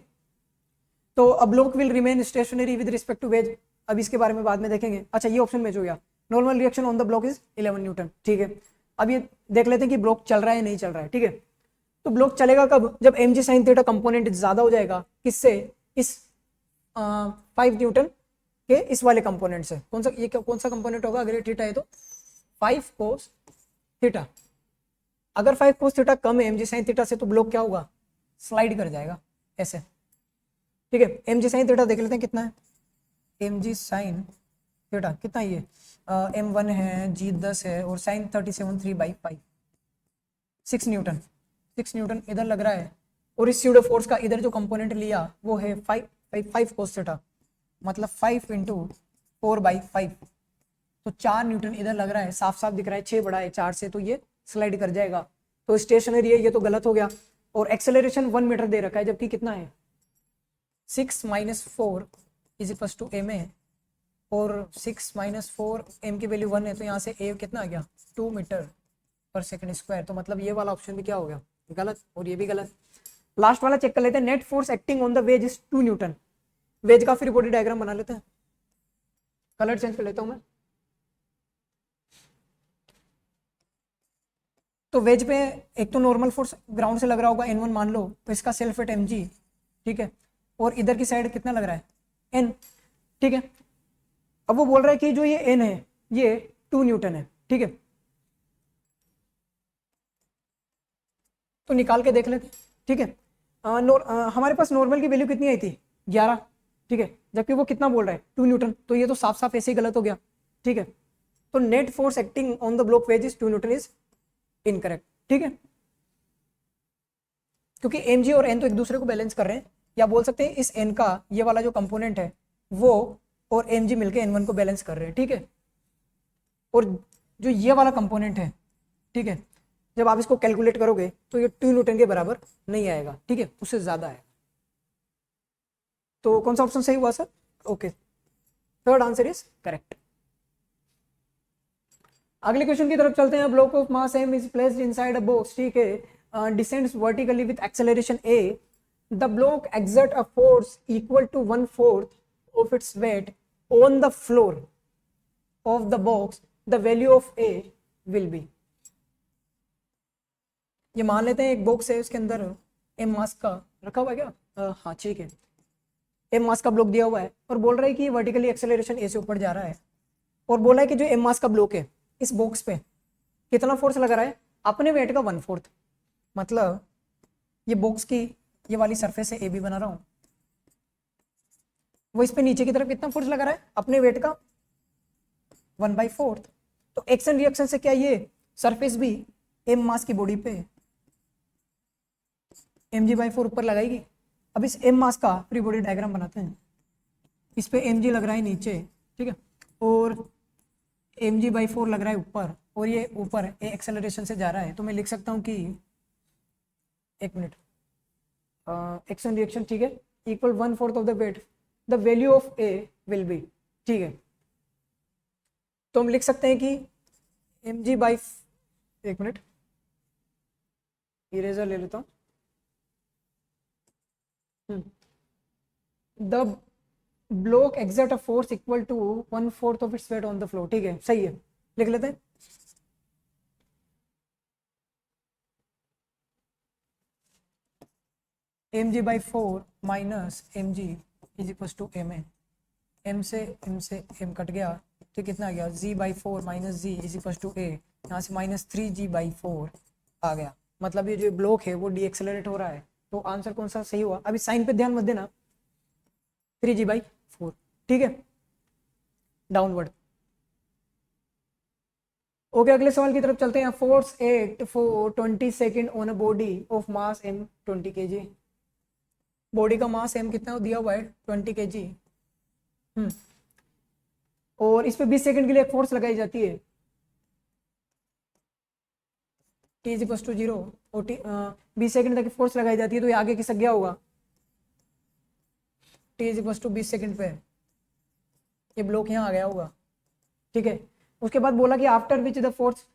तो अब block will remain stationary with respect to wedge, अब इसके बारे में बाद में देखेंगे। अच्छा ये ऑप्शन में जो गया normal reaction on the block is 11 Newton, ठीक है। अब ये देख लेते हैं कि ब्लॉक चल रहा है नहीं चल रहा है, ठीक है। तो ब्लॉक चलेगा कब, जब mg साइन थीटा कंपोनेंट ज्यादा हो जाएगा, किससे, इस 5 न्यूटन के इस वाले कंपोनेंट से। कौन सा, ये कौन सा कंपोनेंट होगा, अगर ये थीटा है तो 5 कोस थीटा। अगर 5 कोस थीटा कम है mg साइन थीटा से, तो ब्लॉक क्या होगा, स्लाइड कर जाएगा ऐसे, ठीक है। mg साइन थीटा देख लेते हैं कितना है, mg साइन थीटा कितना, ये m1 है, g 10 है और साइन 37 3/5 6 न्यूटन, 6 न्यूटन इधर लग रहा है, और इस स्यूडो फोर्स का इधर जो कंपोनेंट लिया वो है 5 कोस थीटा, मतलब 5 × 4/5, तो 4 न्यूटन इधर लग रहा है, साफ साफ दिख रहा है 6 बड़ा है 4 से, तो ये स्लाइड कर जाएगा, तो स्टेशनरी है, ये तो गलत हो गया। और एक्सेलरेशन 1 मीटर दे रखा है, जबकि कितना है 6 - 4 = ma, और 6 - 4 m की वैल्यू 1 है, तो यहाँ से a कितना आ गया 2 मीटर/सेकंड², तो मतलब ये वाला ऑप्शन भी क्या हो गया गलत, और ये भी गलत। लास्ट वाला चेक कर लेते हैं, net force acting on the wedge is 2 newton. Wedge का फ्री बॉडी डायग्राम बना लेते हैं, कलर चेंज कर लेता हूं मैं। तो वेज पे एक तो नॉर्मल फोर्स ग्राउंड से लग रहा होगा n1 मान लो, तो इसका सेल्फ वेट mg, ठीक है, और इधर की साइड कितना लग रहा है n, ठीक है। अब वो बोल रहा है कि जो ये n है ये 2 न्यूटन है, ठीक है। तो निकाल के देख लेते, ठीक है। हमारे पास नॉर्मल की वैल्यू कितनी आई थी 11, ठीक है, जबकि वो कितना बोल रहा है 2 न्यूटन, तो ये तो साफ साफ ऐसे ही गलत हो गया, ठीक है। तो net force acting on the block wedge is 2 newton is incorrect, ठीक है, क्योंकि mg और n तो एक दूसरे को बैलेंस कर रहे हैं, या बोल सकते हैं इस n का ये वाला जो कंपोनेंट है वो और mg मिलके n1 को बैलेंस कर रहे हैं, ठीक है। और जो ये वाला कंपोनेंट है, ठीक है, जब आप इसको कैलकुलेट करोगे तो ये 2 न्यूटन के बराबर नहीं आएगा, ठीक है, उससे ज्यादा है। तो कौन सा ऑप्शन सही हुआ sir, okay, third answer is correct. अगले क्वेश्चन की तरफ चलते हैं। Block of mass m is placed inside a box, ठीक है, descends vertically with acceleration a, the block exert a force equal to 1/4 of its weight on the floor of the box, the value of a will be. ये मान लेते हैं एक box है, उसके अंदर m मास का रखा हुआ है क्या, हाँ ठीक है, m मास का ब्लॉक दिया हुआ है, और बोल रहा है कि वर्टिकली एक्सेलरेशन a से ऊपर जा रहा है, और बोला है कि जो m मास का ब्लॉक है इस बॉक्स पे कितना फोर्स लगा रहा है, अपने वेट का 1/4, मतलब ये बॉक्स की ये वाली सरफेस है ए बी बना रहा हूँ, वो इस पे नीचे की तरफ कितना फोर्स लगा रहा है अपने वेट का 1/4। तो एक्शन रिएक्शन से क्या ये सरफेस भी एम मास की बॉडी पे mg/4 ऊपर लगाएगी। अब इस एम मास का फ्री बॉडी डायग्राम बनाते हैं। इस पे mg लग रहा है नीचे, ठीक है, और mg/4 लग रहा है ऊपर, और ये ऊपर एक्सेलरेशन से जा रहा है। तो मैं लिख सकता हूँ कि एक मिनट, एक्शन रिएक्शन, ठीक है, equal 1/4 of the weight, the value of A will be, ठीक है। तो हम लिख सकते हैं कि mg/, एक मिनट इरेजर ले लेता हूँ, the block exert a force equal to 1/4 of its weight on the floor, ठीक है, सही है, लिख लेते हैं। mg/4 minus mg is equal to ma, m से m कट गया, तो कितना आ गया g/4 minus g is equal to a, यहाँ से -3g/4 आ गया। मतलब ये जो ब्लॉक है वो डीएक्सेलरेट हो रहा है। तो आंसर कौन सा सही हुआ? अभी साइन पे ध्यान मत देना, 3g/4, ठीक है, डाउनवर्ड। ओके, अगले सवाल की तरफ चलते हैं। Force act for 20 second on a body of mass m 20 kg। Body का मास m कितना दिया हुआ है 20 kg, और इस पे 20 सेकंड के लिए एक फोर्स लगाई जाती है t इज इक्वल टू 0, और 20 सेकंड तक फोर्स लगाई जाती है। तो ये आगे खिसक गया होगा t is equal to 20 second पे, ये ब्लॉक यहाँ आ गया होगा, ठीक है। उसके बाद बोला कि after which the force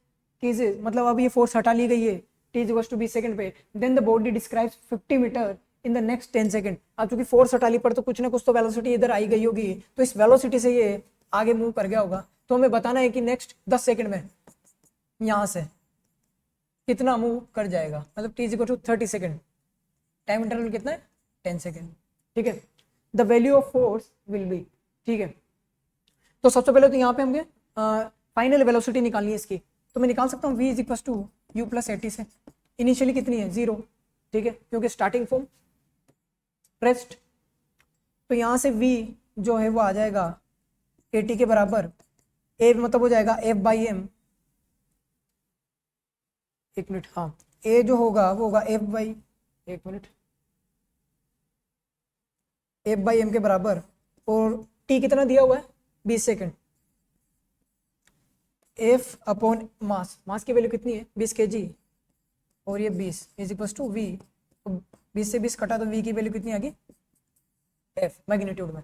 ceases, मतलब अब ये फोर्स हटा ली गई है t is equal to 20 second पे, then the body describes 50 metre in the next 10 second. अब चूंकि फोर्स हटा ली पर तो कुछ ना कुछ तो वेलोसिटी इधर आई गई होगी, तो इस वेलोसिटी से ये आगे मूव कर गया होगा। तो हमें बताना है कि नेक्स्ट 10 सेकंड में यहाँ से कितना मूव कर जाएगा, मतलब t is equal to 30 second, time interval कितना है 10 सेकंड, ठीक है। The value of force will be, ठीक है। तो सबसे पहले तो यहाँ पे हमें फाइनल वेलोसिटी निकालनी है इसकी, तो मैं निकाल सकता हूँ v is equal to U plus A T से। इनिशियली कितनी है 0, ठीक है, क्योंकि स्टार्टिंग फॉर्म रेस्ट। तो यहाँ से v जो है वो आ जाएगा 80 के बराबर, a मतलब हो जाएगा f/m, एक मिनट, हाँ, a जो होगा वो होगा एक मिनट f/m के बराबर, और t कितना दिया हुआ है 20 सेकंड, f अपॉन मास, मास की वैल्यू कितनी है 20 kg, और ये 20 इज इक्वल टू v, 20 से 20 कटा तो v की वैल्यू कितनी आ गई f मैग्नीट्यूड में।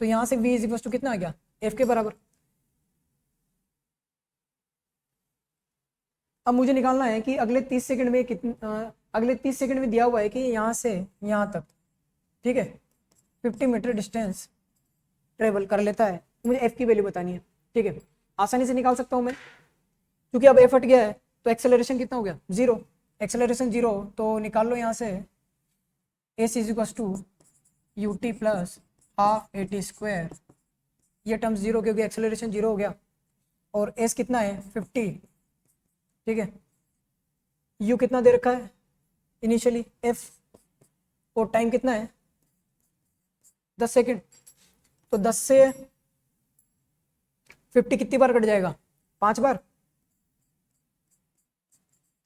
तो यहाँ से v इज इक्वल टू कितना आ गया f के बराबर। अब मुझे निकालना है कि अगले 30 सेकंड में अगले 30 सेकंड में दिया हुआ है कि यहाँ से यहाँ तक, ठीक है, 50 मीटर डिस्टेंस ट्रेवल कर लेता है। मुझे f की वैल्यू बतानी है, ठीक है, आसानी से निकाल सकता हूँ मैं, क्योंकि अब f हट गया है तो एक्सेलरेशन कितना हो गया 0, एक्सेलरेशन 0, तो निकाल लो यहाँ से s is equal to ut plus half at square, ये टर्म 0 क्योंकि एक्सेलरेशन 0 हो गया, और s कितना है 50, ठीक है, u कितना दे रखा है इनिशियली f, और टाइम कितना है 10 सेकेंड। तो 10 से 50 कितनी बार कट जाएगा 5 बार,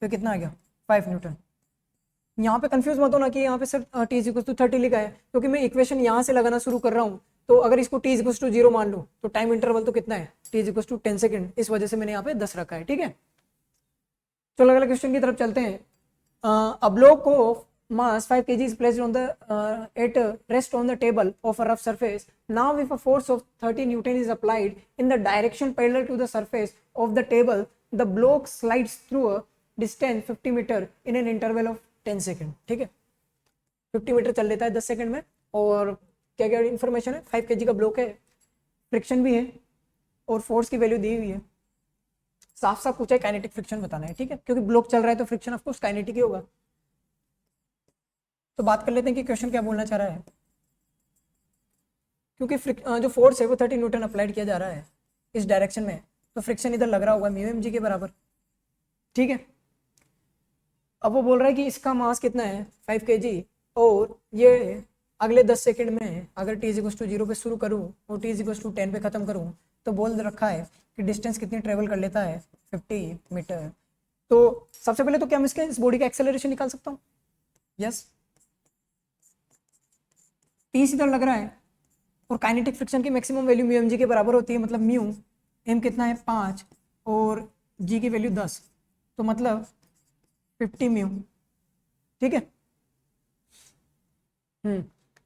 तो कितना आ गया 5 न्यूटन। यहाँ पे कंफ्यूज मत होना कि यहाँ पे sir t is equal to 30 लिखा है, क्योंकि मैं इक्वेशन यहाँ से लगाना शुरू कर रहा हूँ। तो अगर इसको t इज इक्वल टू 0 मान लो तो टाइम इंटरवल तो कितना है t is equal to 10 second, इस वजह से मैंने यहाँ पे 10 रखा है, ठीक है। चलो अगले क्वेश्चन की तरफ चलते हैं। अ block of mass 5 kg is placed on the at rest on the table of a rough surface. Now if a force of 30 Newton is applied in the direction parallel to the surface of the table, the block slides through a distance 50 meter in an interval of 10 second, ठीक है, 50 metre चल लेता है 10 second में। और क्या क्या information है, 5 kg का ब्लॉक है, फ्रिक्शन भी है, और फोर्स की वैल्यू दी हुई है। साफ साफ पूछा है काइनेटिक फ्रिक्शन बताना है, ठीक है, क्योंकि ब्लॉक चल रहा है तो फ्रिक्शन ऑफ कोर्स काइनेटिक ही होगा। तो बात कर लेते हैं कि क्वेश्चन क्या बोलना चाह रहा है। क्योंकि जो फोर्स है वो 30 न्यूटन अप्लाइड किया जा रहा है इस डायरेक्शन में, तो फ्रिक्शन इधर लग रहा होगा म्यू एम जी के बराबर, ठीक है। अब वो बोल रहा है कि इसका मास कितना है 5 kg और ये अगले 10 सेकंड में अगर t इक्वल टू 0 पे शुरू करूँ और t इक्वल टू 10 पे ख़त्म करूँ तो बोल रखा है कि डिस्टेंस कितनी ट्रेवल कर लेता है 50 मीटर। तो सबसे पहले तो क्या मैं इस बॉडी का एक्सेलरेशन निकाल सकता हूँ? यस, t सीधा लग रहा है और काइनेटिक फ्रिक्शन की मैक्सिमम वैल्यू म्यू mg के बराबर होती है, मतलब म्यू m कितना है 5 और g की वैल्यू 10, तो मतलब 50 म्यू। ठीक है,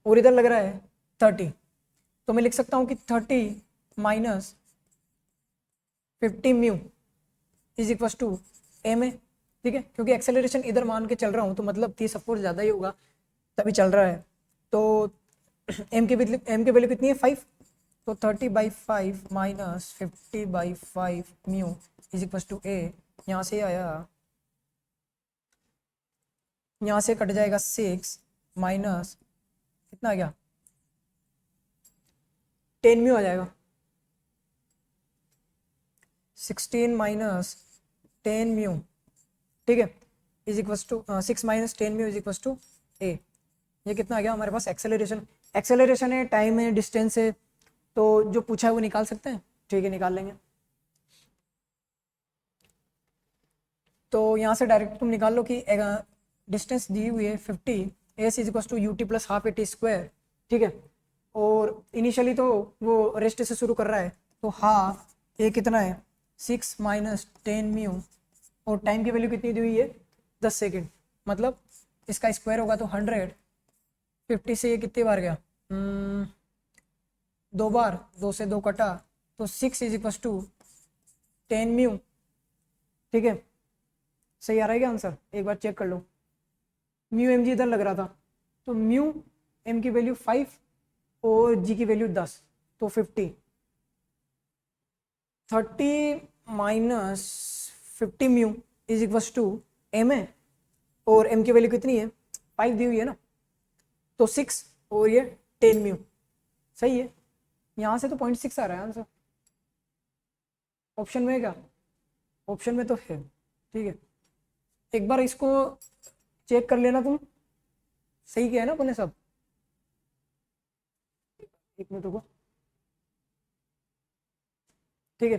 और इधर लग रहा है 30, तो मैं लिख सकता हूँ कि 30 minus 50 mu is equal to M A. ठीक है, क्योंकि एक्सेलरेशन इधर मान के चल रहा हूँ तो मतलब 30 ऑफकोर्स ज़्यादा ही होगा, तभी चल रहा है। तो एम की वैल्यू कितनी है 5, तो 30/5 minus 50/5 mu is equal to a. यहाँ से आया, यहाँ से कट जाएगा 6 माइनस कितना आ गया 10 म्यू आ जाएगा, 16 माइनस 10 म्यू। ठीक है, is equal to 6 minus 10 mu is equal to a. ये कितना आ गया हमारे पास एक्सेलरेशन है, टाइम है, डिस्टेंस है, तो जो पूछा है वो निकाल सकते हैं। ठीक है, निकाल लेंगे। तो यहाँ से डायरेक्ट तुम निकाल लो कि डिस्टेंस दी हुई है 50, S is equal to U T plus half A T square. ठीक है, और इनिशियली तो वो रेस्ट से शुरू कर रहा है, तो हाफ ए कितना है 6 माइनस 10 म्यू, और टाइम की वैल्यू कितनी दी हुई है 10 सेकेंड, मतलब इसका स्क्वायर होगा तो 100। 50 से ये कितनी बार गया 2 बार, 2 से 2 कटा, तो 6 इज इक्वल टू 10 म्यू। ठीक है, सही आ रहा है क्या आंसर? एक बार चेक कर लो। म्यू एम जी इधर लग रहा था, तो म्यू एम की वैल्यू 5 और जी की वैल्यू 10, तो 50। 30 minus 50 mu is equal to M है, और एम की वैल्यू कितनी है 5 दी हुई है ना, तो 6 और ये 10 म्यू। सही है, यहाँ से तो 0.6 आ रहा है आंसर। ऑप्शन में है क्या? ऑप्शन में तो है। ठीक है, एक बार इसको चेक कर लेना तुम, सही किया है ना अपने सब? एक मिनट रुको। ठीक है,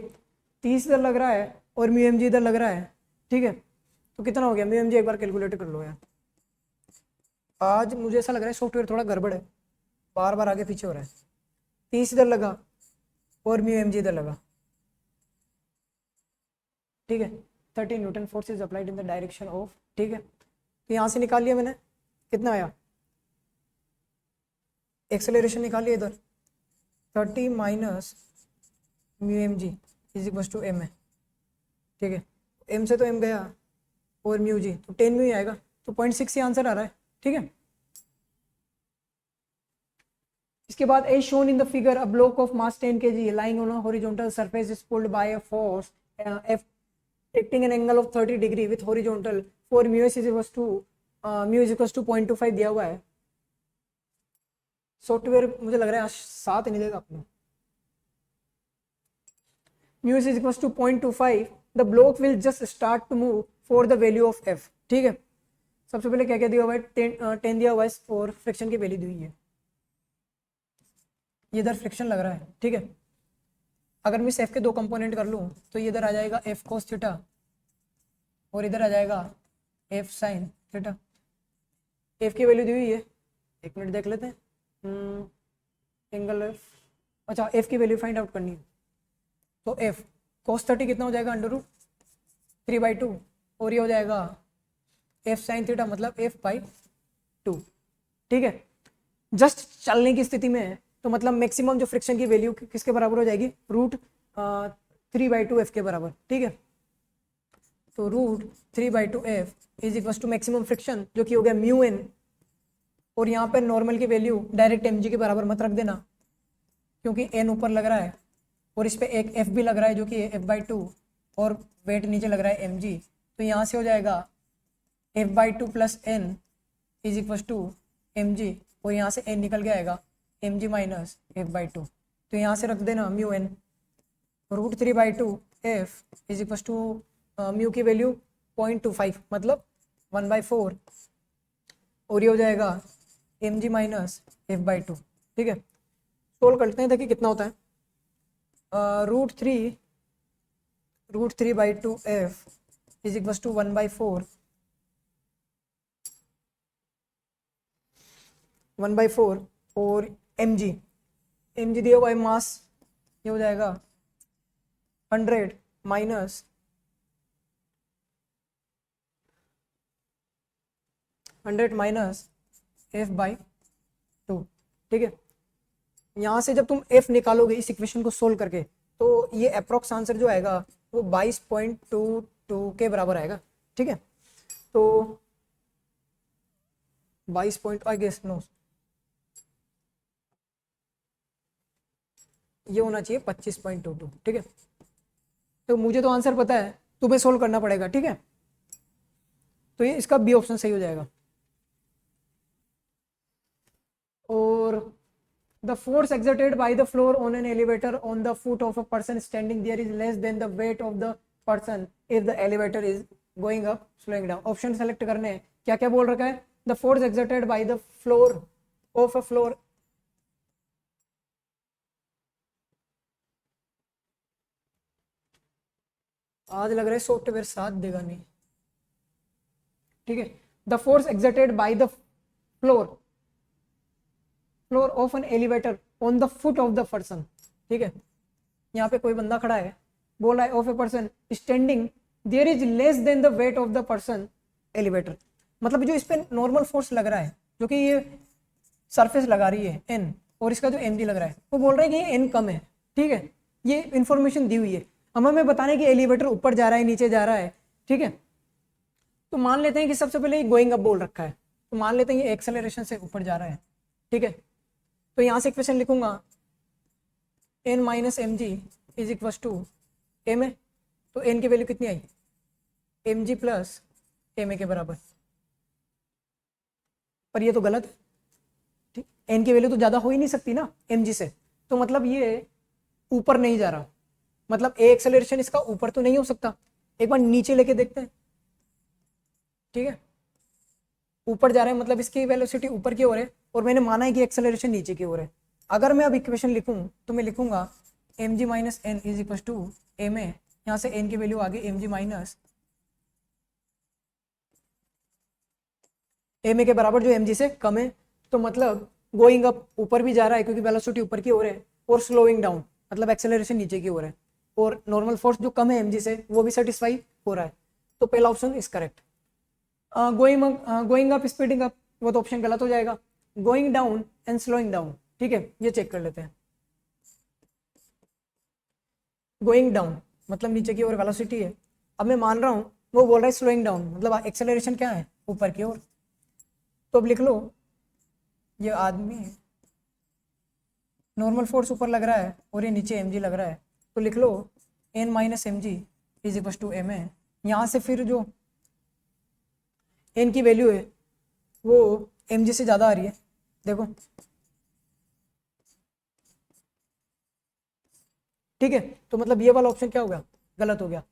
30 इधर लग रहा है और म्यू एम जी इधर लग रहा है। ठीक है, तो कितना हो गया म्यू एम जी? एक बार कैलकुलेट कर लो यार। आज मुझे ऐसा लग रहा है सॉफ्टवेयर थोड़ा गड़बड़ है, बार बार आगे पीछे हो रहा है। 30 इधर लगा और म्यू एम जी इधर लगा। ठीक है, 30 Newton force is applied in the direction of. ठीक है, तो यहाँ से निकाल लिया मैंने, कितना आया एक्सेलरेशन निकाल लिया इधर, 30 minus mu M G is equal to M है। ठीक है, एम से तो एम गया और म्यू जी तो 10 म्यू ही आएगा, तो 0.6 ही आंसर आ रहा है। ठीक है, इसके बाद as shown in the figure a block of mass 10 kg lying on a horizontal surface is pulled by a force F acting an angle of 30 degree with horizontal for mu S is equal to 0.25 दिया हुआ है। Software मुझे लग रहा है साथ नहीं देगा अपने। Mu S is equal to 0.25, the block will just start to move for the value of F. ठीक है, सबसे पहले क्या क्या दिया हुआ है 10 दिया हुआ है और फ्रिक्शन की वैल्यू दी हुई है। ये इधर फ्रिक्शन लग रहा है। ठीक है, अगर मैं इस एफ के दो कंपोनेंट कर लूँ तो ये इधर आ जाएगा एफ कोस थीटा और इधर आ जाएगा एफ साइन थीटा। एफ की वैल्यू दी हुई है, एक मिनट देख लेते हैं। एंगल एफ, अच्छा एफ की वैल्यू फाइंड आउट करनी है, तो एफ कोस 30 कितना हो जाएगा √3/2 और ये हो जाएगा एफ साइन थीटा मतलब f/2। ठीक है, जस्ट चलने की स्थिति में तो मतलब मैक्सिमम जो फ्रिक्शन की वैल्यू किसके बराबर हो जाएगी √3/2 एफ के बराबर। ठीक है, तो √3/2 F is equal to maximum friction जो कि हो गया म्यू एन, और यहाँ पर नॉर्मल की वैल्यू डायरेक्ट एम जी के बराबर मत रख देना क्योंकि एन ऊपर लग रहा है और इस पर एक एफ भी लग रहा है जो कि f/2 और वेट नीचे लग रहा है एम जी, तो यहाँ से हो जाएगा f/2 plus N is equal to M G, और यहाँ से एन निकल के आएगा एम जी माइनस f/2, तो यहाँ से रख देना mu N √3/2 F is equal to mu की वैल्यू 0.25 मतलब 1/4 और ये हो जाएगा mg माइनस f/2। ठीक है, सोल्व करते हैं, देखिए कितना होता है। √3/2 f इज इक्वल टू 1/4 और mg दिया हुआ है मास, ये हो जाएगा 100 माइनस 100 - f/2। ठीक है, यहाँ से जब तुम f निकालोगे इस इक्वेशन को सोल्व करके, तो ये अप्रोक्स आंसर जो आएगा वो 22.22 के बराबर आएगा। ठीक है, तो 22 पॉइंट आई गेस नो, ये होना चाहिए 25.22। ठीक है, तो मुझे तो आंसर पता है, तुम्हें सोल्व करना पड़ेगा। ठीक है, तो ये इसका बी ऑप्शन सही हो जाएगा। और the force exerted by the floor on an elevator on the foot of a person standing there is less than the weight of the person if the elevator is going up slowing down। Option select करने हैं, क्या क्या बोल रखा है, the force exerted by the floor of a floor, आज लग रहा है सॉफ्टवेयर साथ देगा नहीं। ठीक है, the force exerted by the floor of an elevator on the foot of the person. ठीक है, यहाँ पे कोई बंदा खड़ा है, बोल रहा है of a person standing there is less than the weight of the person elevator. मतलब जो इस पे नॉर्मल फोर्स लग रहा है, जो कि ये सरफेस लगा रही है एन, और इसका जो mg लग रहा है, वो बोल रहा है कि ये एन कम है। ठीक है, ये इंफॉर्मेशन दी हुई है, हमें बताना है कि एलिवेटर ऊपर जा रहा है नीचे जा रहा है। ठीक है, तो मान लेते हैं कि सबसे पहले गोइंग अप बोल रखा है, तो मान लेते हैं ये एक्सेलरेशन से ऊपर जा रहा है। ठीक है, तो यहाँ से इक्वेशन लिखूंगा n minus mg is equal to m है, तो n की वैल्यू कितनी आई, mg प्लस ma के बराबर, पर ये तो गलत है। ठीक, n की वैल्यू तो ज़्यादा हो ही नहीं सकती ना mg से, तो मतलब ये ऊपर नहीं जा रहा, मतलब ए एक्सेलरेशन इसका ऊपर तो नहीं हो सकता। एक बार नीचे लेके देखते हैं। ठीक है, ऊपर जा रहा है मतलब इसकी वेलोसिटी ऊपर की ओर है, और मैंने माना है कि एक्सेलरेशन नीचे की ओर है। अगर मैं अब इक्वेशन लिखूं तो मैं लिखूंगा mg minus N is equal to M A, यहाँ से n की वैल्यू आगे mg माइनस एम ए के बराबर, जो mg से कम है, तो मतलब गोइंग अप ऊपर भी जा रहा है क्योंकि वेलोसिटी ऊपर की ओर है, और स्लोइंग डाउन मतलब एक्सेलरेशन नीचे की ओर है, और नॉर्मल फोर्स जो कम है mg से वो भी सेटिस्फाई हो रहा है। तो पहला option is correct. Going up speeding up, वो तो ऑप्शन गलत हो जाएगा। Going down and slowing down, ठीक है, ये चेक कर लेते हैं। गोइंग डाउन मतलब नीचे की ओर वेलोसिटी है, अब मैं मान रहा हूँ वो बोल रहा है स्लोइंग डाउन मतलब एक्सेलरेशन क्या है, ऊपर की ओर। तो अब लिख लो, ये आदमी है, नॉर्मल फोर्स ऊपर लग रहा है और ये नीचे mg लग रहा है, तो लिख लो n minus M G is equal to M A. यहाँ से फिर जो n की वैल्यू है वो mg से ज़्यादा आ रही है, देखो। ठीक है, तो मतलब ये वाला ऑप्शन क्या हो गया, गलत हो गया।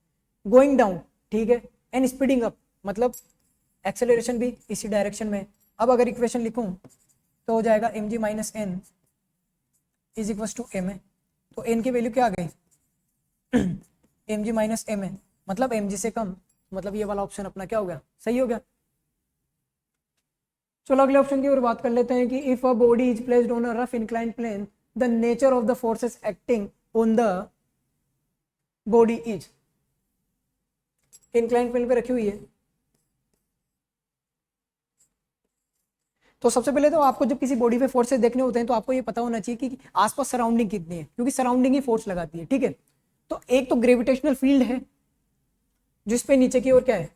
गोइंग डाउन ठीक है, एंड स्पीडिंग अप मतलब एक्सेलरेशन भी इसी डायरेक्शन में। अब अगर इक्वेशन लिखूं तो हो जाएगा mg minus N is equal to M A, तो n की वैल्यू क्या आ गई mg माइनस एम ए, मतलब mg से कम, मतलब ये वाला ऑप्शन अपना क्या हो गया, सही हो गया। चलो अगले ऑप्शन की ओर बात कर लेते हैं कि if a body is placed on a rough inclined plane the nature of the forces acting on the body is. Inclined plane पे रखी हुई है, तो सबसे पहले तो आपको जब किसी बॉडी पे फोर्सेस देखने होते हैं तो आपको ये पता होना चाहिए कि आसपास सराउंडिंग कितनी है, क्योंकि सराउंडिंग ही फोर्स लगाती है। ठीक है, तो एक तो ग्रेविटेशनल फील्ड है जिस पे नीचे की ओर क्या है,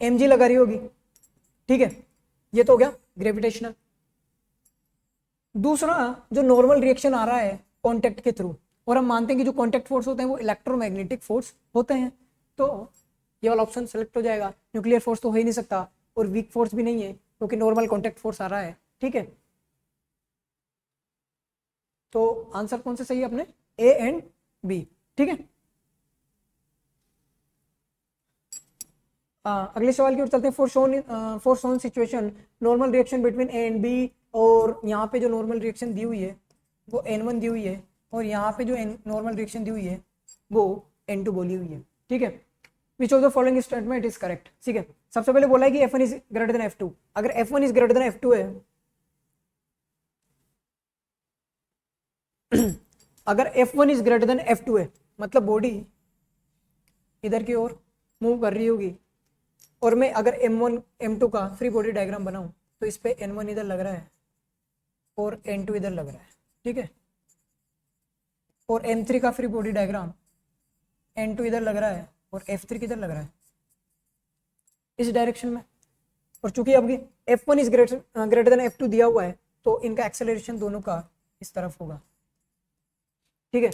mg लगा रही होगी। ठीक है, ये तो हो गया ग्रेविटेशनल। दूसरा जो नॉर्मल रिएक्शन आ रहा है कांटेक्ट के थ्रू, और हम मानते हैं कि जो कांटेक्ट फोर्स होते हैं वो इलेक्ट्रोमैग्नेटिक फोर्स होते हैं, तो ये वाला ऑप्शन सेलेक्ट हो जाएगा। न्यूक्लियर फोर्स तो हो ही नहीं सकता और वीक फोर्स भी नहीं है क्योंकि नॉर्मल कांटेक्ट फोर्स आ रहा है। ठीक है, तो आंसर कौन से सही है अपने, ए एंड बी। ठीक है, अगले सवाल की ओर चलते हैं। For shown situation normal reaction between A and B, और यहाँ पे जो नॉर्मल रिएक्शन दी हुई है वो N1 दी हुई है, और यहाँ पे जो नॉर्मल रिएक्शन दी हुई है वो N2 बोली हुई है। ठीक है, विच of the following statement is correct. ठीक है, सबसे पहले बोला है कि F1 is greater than F2। अगर F1 is greater than F2 है अगर F1 is greater than F2 है मतलब बॉडी इधर की ओर मूव कर रही होगी, और मैं अगर M1 M2 का फ्री बॉडी डायग्राम बनाऊं तो इस पे N1 इधर लग रहा है और N2 इधर लग रहा है। ठीक है, और M3 का फ्री बॉडी डायग्राम N2 इधर लग रहा है और F3 किधर लग रहा है, इस डायरेक्शन में। और चूंकि अब F1 is greater than F2 दिया हुआ है तो इनका एक्सेलरेशन दोनों का इस तरफ होगा। ठीक है,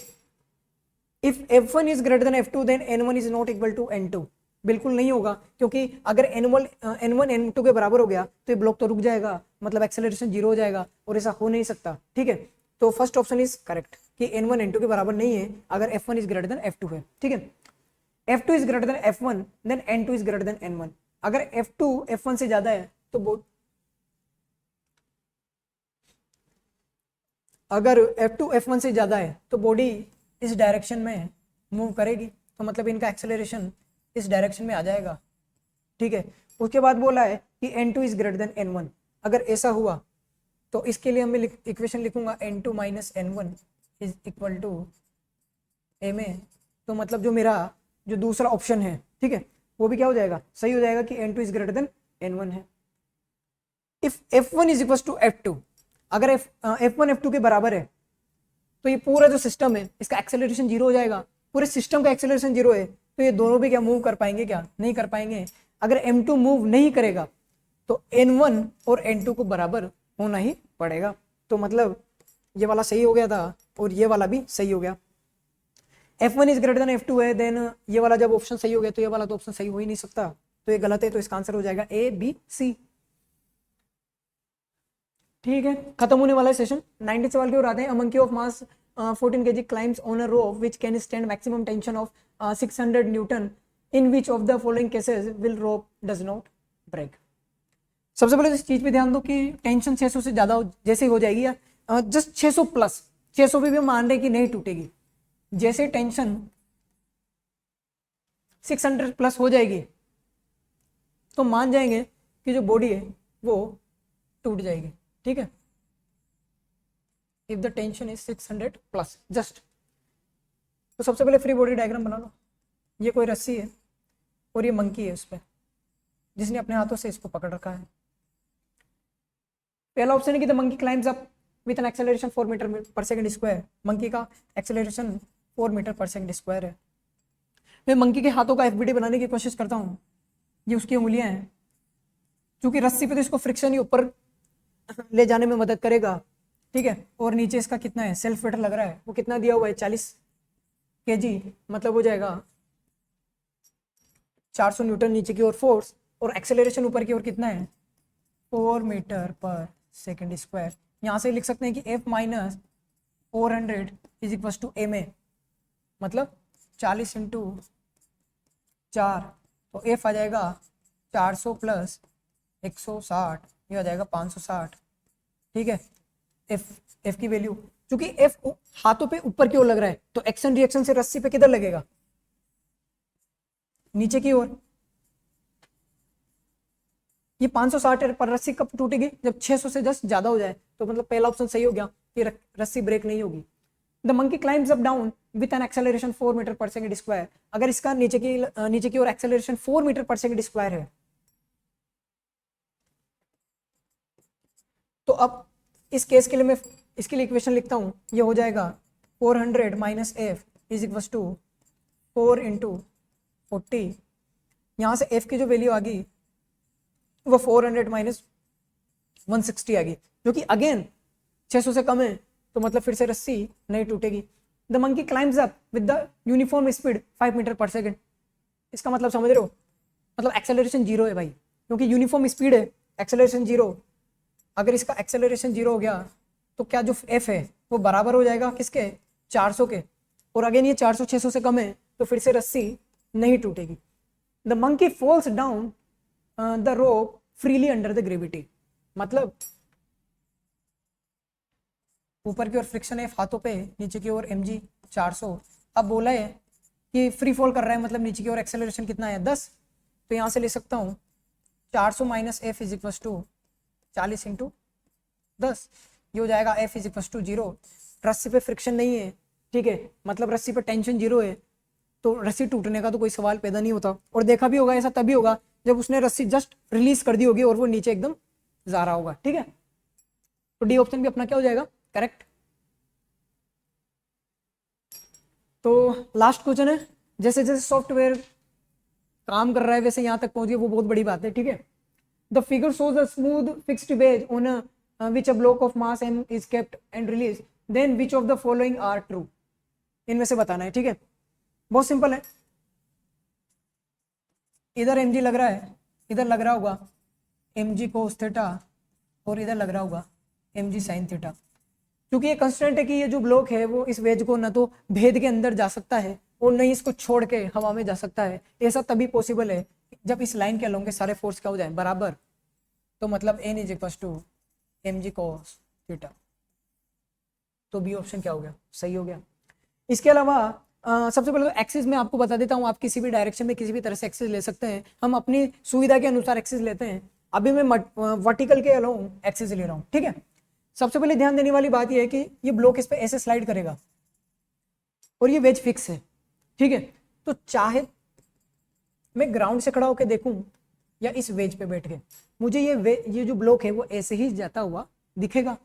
if F1 is greater than F2 then N1 is not equal to N2। बिल्कुल नहीं होगा, क्योंकि अगर N1 N2 के बराबर हो गया तो ये ब्लॉक तो रुक जाएगा, मतलब एक्सेलरेशन जीरो हो जाएगा, और ऐसा हो नहीं सकता। ठीक है, तो फर्स्ट ऑप्शन इज करेक्ट कि N1 N2 के बराबर नहीं है अगर F1 is greater than F2 है। ठीक है, F2 is greater than F1 देन N2 is greater than N1। अगर F2 F1 से ज्यादा है तो अगर F2 F1 से ज्यादा है तो बॉडी इस डायरेक्शन में मूव करेगी, तो मतलब इनका एक्सेलरेशन इस डायरेक्शन में आ जाएगा। ठीक है, उसके बाद बोला है कि N2 is greater than N1। अगर ऐसा हुआ तो इसके लिए मैं इक्वेशन लिखूंगा N2 minus N1 is equal to M A। तो मतलब जो मेरा जो दूसरा ऑप्शन है, ठीक है, वो भी क्या हो जाएगा, सही हो जाएगा कि N2 is greater than N1 है। If F1 is equal to F2, अगर F1 F2 के बराबर है तो ये पूरा जो सिस्टम है इसका एक्सेलरेशन जीरो हो जाएगा। पूरे सिस्टम का एक्सेलरेशन जीरो है तो ये दोनों भी क्या मूव कर पाएंगे, क्या नहीं कर पाएंगे। अगर M2 मूव नहीं करेगा तो N1 और N2 को बराबर होना ही पड़ेगा। तो मतलब ये वाला सही हो गया था और ये वाला भी सही हो गया। F1 is greater than F2 है, देन ये वाला जब ऑप्शन सही हो गया तो ये वाला तो ऑप्शन सही हो ही नहीं सकता, तो ये गलत है, तो इसका आंसर हो जाएगा A B C। ठीक है, खत्म होने वाला है सेशन। 90 सवाल की ओर आते हैं। A monkey of mass 14 kg climbs on a rope which can stand maximum tension of 600 Newton. In which of the following cases will rope does not break? सबसे पहले इस चीज पे ध्यान दो कि टेंशन 600 से ज्यादा जैसे ही हो जाएगी या जस्ट 600 प्लस, 600 भी मान रहे कि नहीं टूटेगी। जैसे टेंशन 600 प्लस हो जाएगी तो मान जाएंगे कि जो बॉडी है वो टूट जाएगी। ठीक है, if the tension is 600 plus just. तो सबसे पहले फ्री बॉडी डायग्राम बना लो। ये कोई रस्सी है और ये मंकी है उस पर, जिसने अपने हाथों से इसको पकड़ रखा है। पहला ऑप्शन है कि the monkey climbs up with an acceleration 4 meter per second square. Monkey का acceleration 4 meter per second square है। मैं मंकी के हाथों का एफबीडी बनाने की कोशिश करता हूँ। ये उसकी उंगलियां हैं, क्योंकि रस्सी पे तो इसको फ्रिक्शन ही ऊपर ले जाने में मदद करेगा। ठीक है, और नीचे इसका कितना है, सेल्फ वेट लग रहा है, वो कितना दिया हुआ है 40 kg, मतलब हो जाएगा 400 न्यूटन नीचे की ओर फोर्स, और एक्सेलरेशन ऊपर की ओर कितना है 4 मीटर पर सेकंड स्क्वायर। यहाँ से लिख सकते हैं कि F minus 400 is equal to MA, मतलब 40 इंटू 4, तो F आ जाएगा 400 प्लस 160, ये आ जाएगा 560। ठीक है, F की वैल्यू, क्योंकि F हाथों पे ऊपर की ओर लग रहा है तो एक्शन रिएक्शन से रस्सी पे किधर लगेगा, नीचे की ओर। ये 560 पर रस्सी कब टूटेगी, जब 600 से जस्ट ज्यादा हो जाए। तो मतलब पहला ऑप्शन सही हो गया कि रस्सी ब्रेक नहीं होगी। The monkey climbs up down with an acceleration 4 meter per second square. अगर इसका नीचे की ओर acceleration 4 meter per second square है तो अब इस केस के लिए मैं इसके लिए इक्वेशन लिखता हूं। ये हो जाएगा 400 minus F is equal to 4 into 40। यहाँ से F की जो वैल्यू आ गई वो 400 माइनस 160 आ गई, जो कि अगेन 600 से कम है, तो मतलब फिर से रस्सी नहीं टूटेगी। The monkey climbs up with the uniform speed 5 metre per second. इसका मतलब समझ रहे हो, मतलब एक्सेलरेशन जीरो है भाई, क्योंकि यूनिफॉर्म स्पीड है, एक्सेलरेशन जीरो। अगर इसका एक्सेलरेशन जीरो हो गया तो क्या जो F है वो बराबर हो जाएगा किसके, 400 के, और अगेन ये 400 600 से कम है तो फिर से रस्सी नहीं टूटेगी। The monkey falls down the rope freely under the gravity, मतलब ऊपर की ओर फ्रिक्शन है हाथों पे, नीचे की ओर mg 400। अब बोला है कि फ्री फॉल कर रहा है, मतलब नीचे की ओर एक्सेलरेशन कितना है 10, तो यहाँ से ले सकता हूँ 400 minus F is equal to 40 into 10, ये हो जाएगा एफ इज इक्वल टू 0। रस्सी पे फ्रिक्शन नहीं है, ठीक है, मतलब रस्सी पे टेंशन 0 है, तो रस्सी टूटने का तो कोई सवाल पैदा नहीं होता। और देखा भी होगा ऐसा तभी होगा जब उसने रस्सी जस्ट रिलीज कर दी होगी और वो नीचे एकदम जा रहा होगा, ठीक है। तो डी ऑप्शन भी अपना क्या हो जाएगा, करेक्ट। तो लास्ट क्वेश्चन है, जैसे जैसे सॉफ्टवेयर काम कर रहा है वैसे यहाँ तक पहुंच गए, वो बहुत बड़ी बात है, ठीक है। The figure shows a smooth fixed wedge on which a block of mass m is kept and release, then which of the following are true, इनमें से बताना है, ठीक है। बहुत सिंपल है, इधर mg लग रहा है, इधर लग रहा होगा mg cos थीटा और इधर लग रहा होगा mg sin थीटा। क्योंकि ये कंस्टेंट है कि ये जो ब्लॉक है वो इस वेज को न तो भेद के अंदर जा सकता है और न ही इसको छोड़ के हवा में जा सकता है। ऐसा तभी पॉसिबल है जब इस लाइन के अलोंग सारे फोर्स क्या हो जाए बराबर, तो मतलब n is equal to mg cos theta. तो बी ऑप्शन क्या हो गया, सही हो गया। इसके अलावा सबसे पहले तो एक्सिस में आपको बता देता हूँ, आप किसी भी डायरेक्शन में किसी भी तरह से एक्सिस ले सकते हैं, हम अपनी सुविधा के अनुसार एक्सिस लेते हैं। अभी मैं वर्टिकल के अलोंग एक्सिस ले रहा हूँ, ठीक है। सबसे पहले ध्यान देने वाली बात यह है कि ये ब्लॉक इस पे ऐसे स्लाइड करेगा और ये वेज फिक्स है, ठीक है। तो चाहे मैं ग्राउंड से खड़ा होकर देखूं या इस वेज पे बैठ के, मुझे ये जो ब्लॉक है वो ऐसे ही जाता हुआ दिखेगा।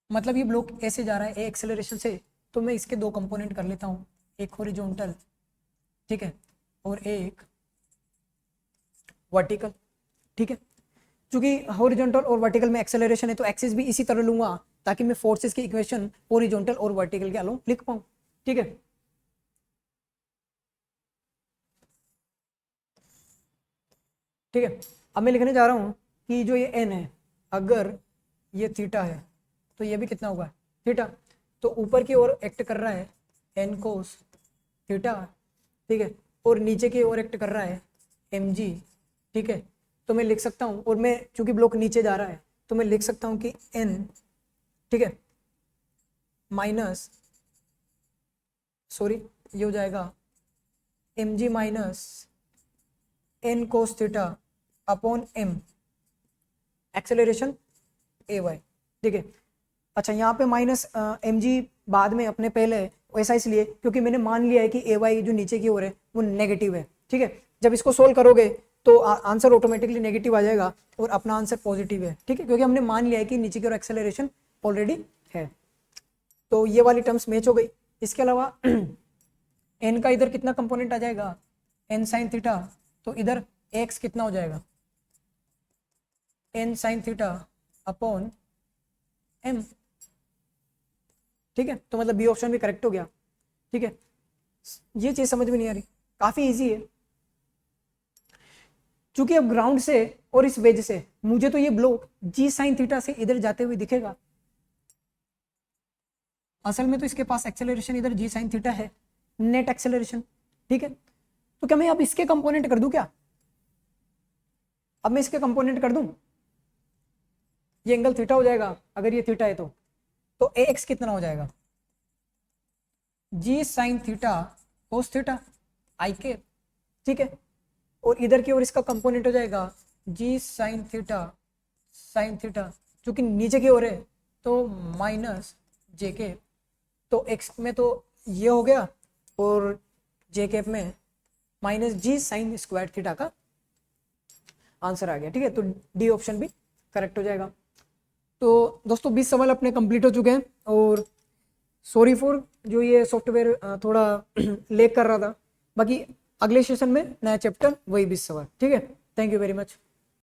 मतलब ये ब्लॉक ऐसे जा रहा है ए एक्सेलरेशन से, तो मैं इसके दो कंपोनेंट कर लेता हूँ, एक हॉरिजॉन्टल, ठीक है, और एक वर्टिकल, ठीक है। क्योंकि हॉरिजॉन्टल और वर्टिकल में एक्सेलरेशन है तो एक्सिस भी इसी तरह लूंगा ताकि मैं फोर्सेस की इक्वेशन हॉरिजॉन्टल और वर्टिकल के अलोंग लिख पाऊं, ठीक है। ठीक है, अब मैं लिखने जा रहा हूं कि जो ये n है, अगर ये थीटा है तो ये भी कितना होगा थीटा, तो ऊपर की ओर एक्ट कर रहा है n कोस थीटा, ठीक है, और नीचे की ओर एक्ट कर रहा है mg, ठीक है। तो मैं लिख सकता हूँ, और मैं चूंकि ब्लॉक नीचे जा रहा है तो मैं लिख सकता हूँ कि n, ठीक है, माइनस सॉरी ये हो जाएगा mg minus n cos theta upon m acceleration ay, ठीक है। अच्छा, यहाँ पे माइनस mg बाद में अपने पहले, ऐसा इसलिए क्योंकि मैंने मान लिया है कि ay जो नीचे की ओर है वो नेगेटिव है, ठीक है। जब इसको सोल्व करोगे तो आंसर ऑटोमेटिकली नेगेटिव आ जाएगा और अपना आंसर पॉजिटिव है, ठीक है, क्योंकि हमने मान लिया है कि नीचे की ओर एक्सेलरेशन ऑलरेडी है। तो ये वाली टर्म्स मैच हो गई। इसके अलावा n का इधर कितना कंपोनेंट आ जाएगा n साइन थीटा, तो इधर x कितना हो जाएगा n sine theta upon m, ठीक है। तो मतलब बी ऑप्शन भी करेक्ट हो गया, ठीक है। ये चीज समझ में नहीं आ रही, काफी इजी है। चूंकि अब ग्राउंड से और इस वेज से मुझे तो ये ब्लॉक जी साइन थीटा से इधर जाते हुए दिखेगा, असल में तो इसके पास एक्सेलरेशन इधर जी साइन थीटा है, नेट एक्सेलरेशन, ठीक है। तो क्या मैं अब इसके कंपोनेंट कर दूं क्या, अब मैं इसके कंपोनेंट कर दूं, ये एंगल थीटा हो जाएगा अगर ये थीटा है तो ए एक्स कितना हो जाएगा जी साइन थीटा कोस थीटा आई के, ठीक है। और इधर की ओर इसका कंपोनेंट हो जाएगा जी साइन थीटा जो कि नीचे की ओर है तो माइनस जे के, तो एक्स में तो ये हो गया और जे कैप में माइनस जी साइन स्क्वायर थीटा का आंसर आ गया, ठीक है। तो डी ऑप्शन भी करेक्ट हो जाएगा। तो दोस्तों 20 सवाल अपने कंप्लीट हो चुके हैं और सॉरी फॉर जो ये सॉफ्टवेयर थोड़ा लेग कर रहा था, बाकी अगले सेशन में नया चैप्टर वही 20 सवाल, ठीक है। Thank you very much.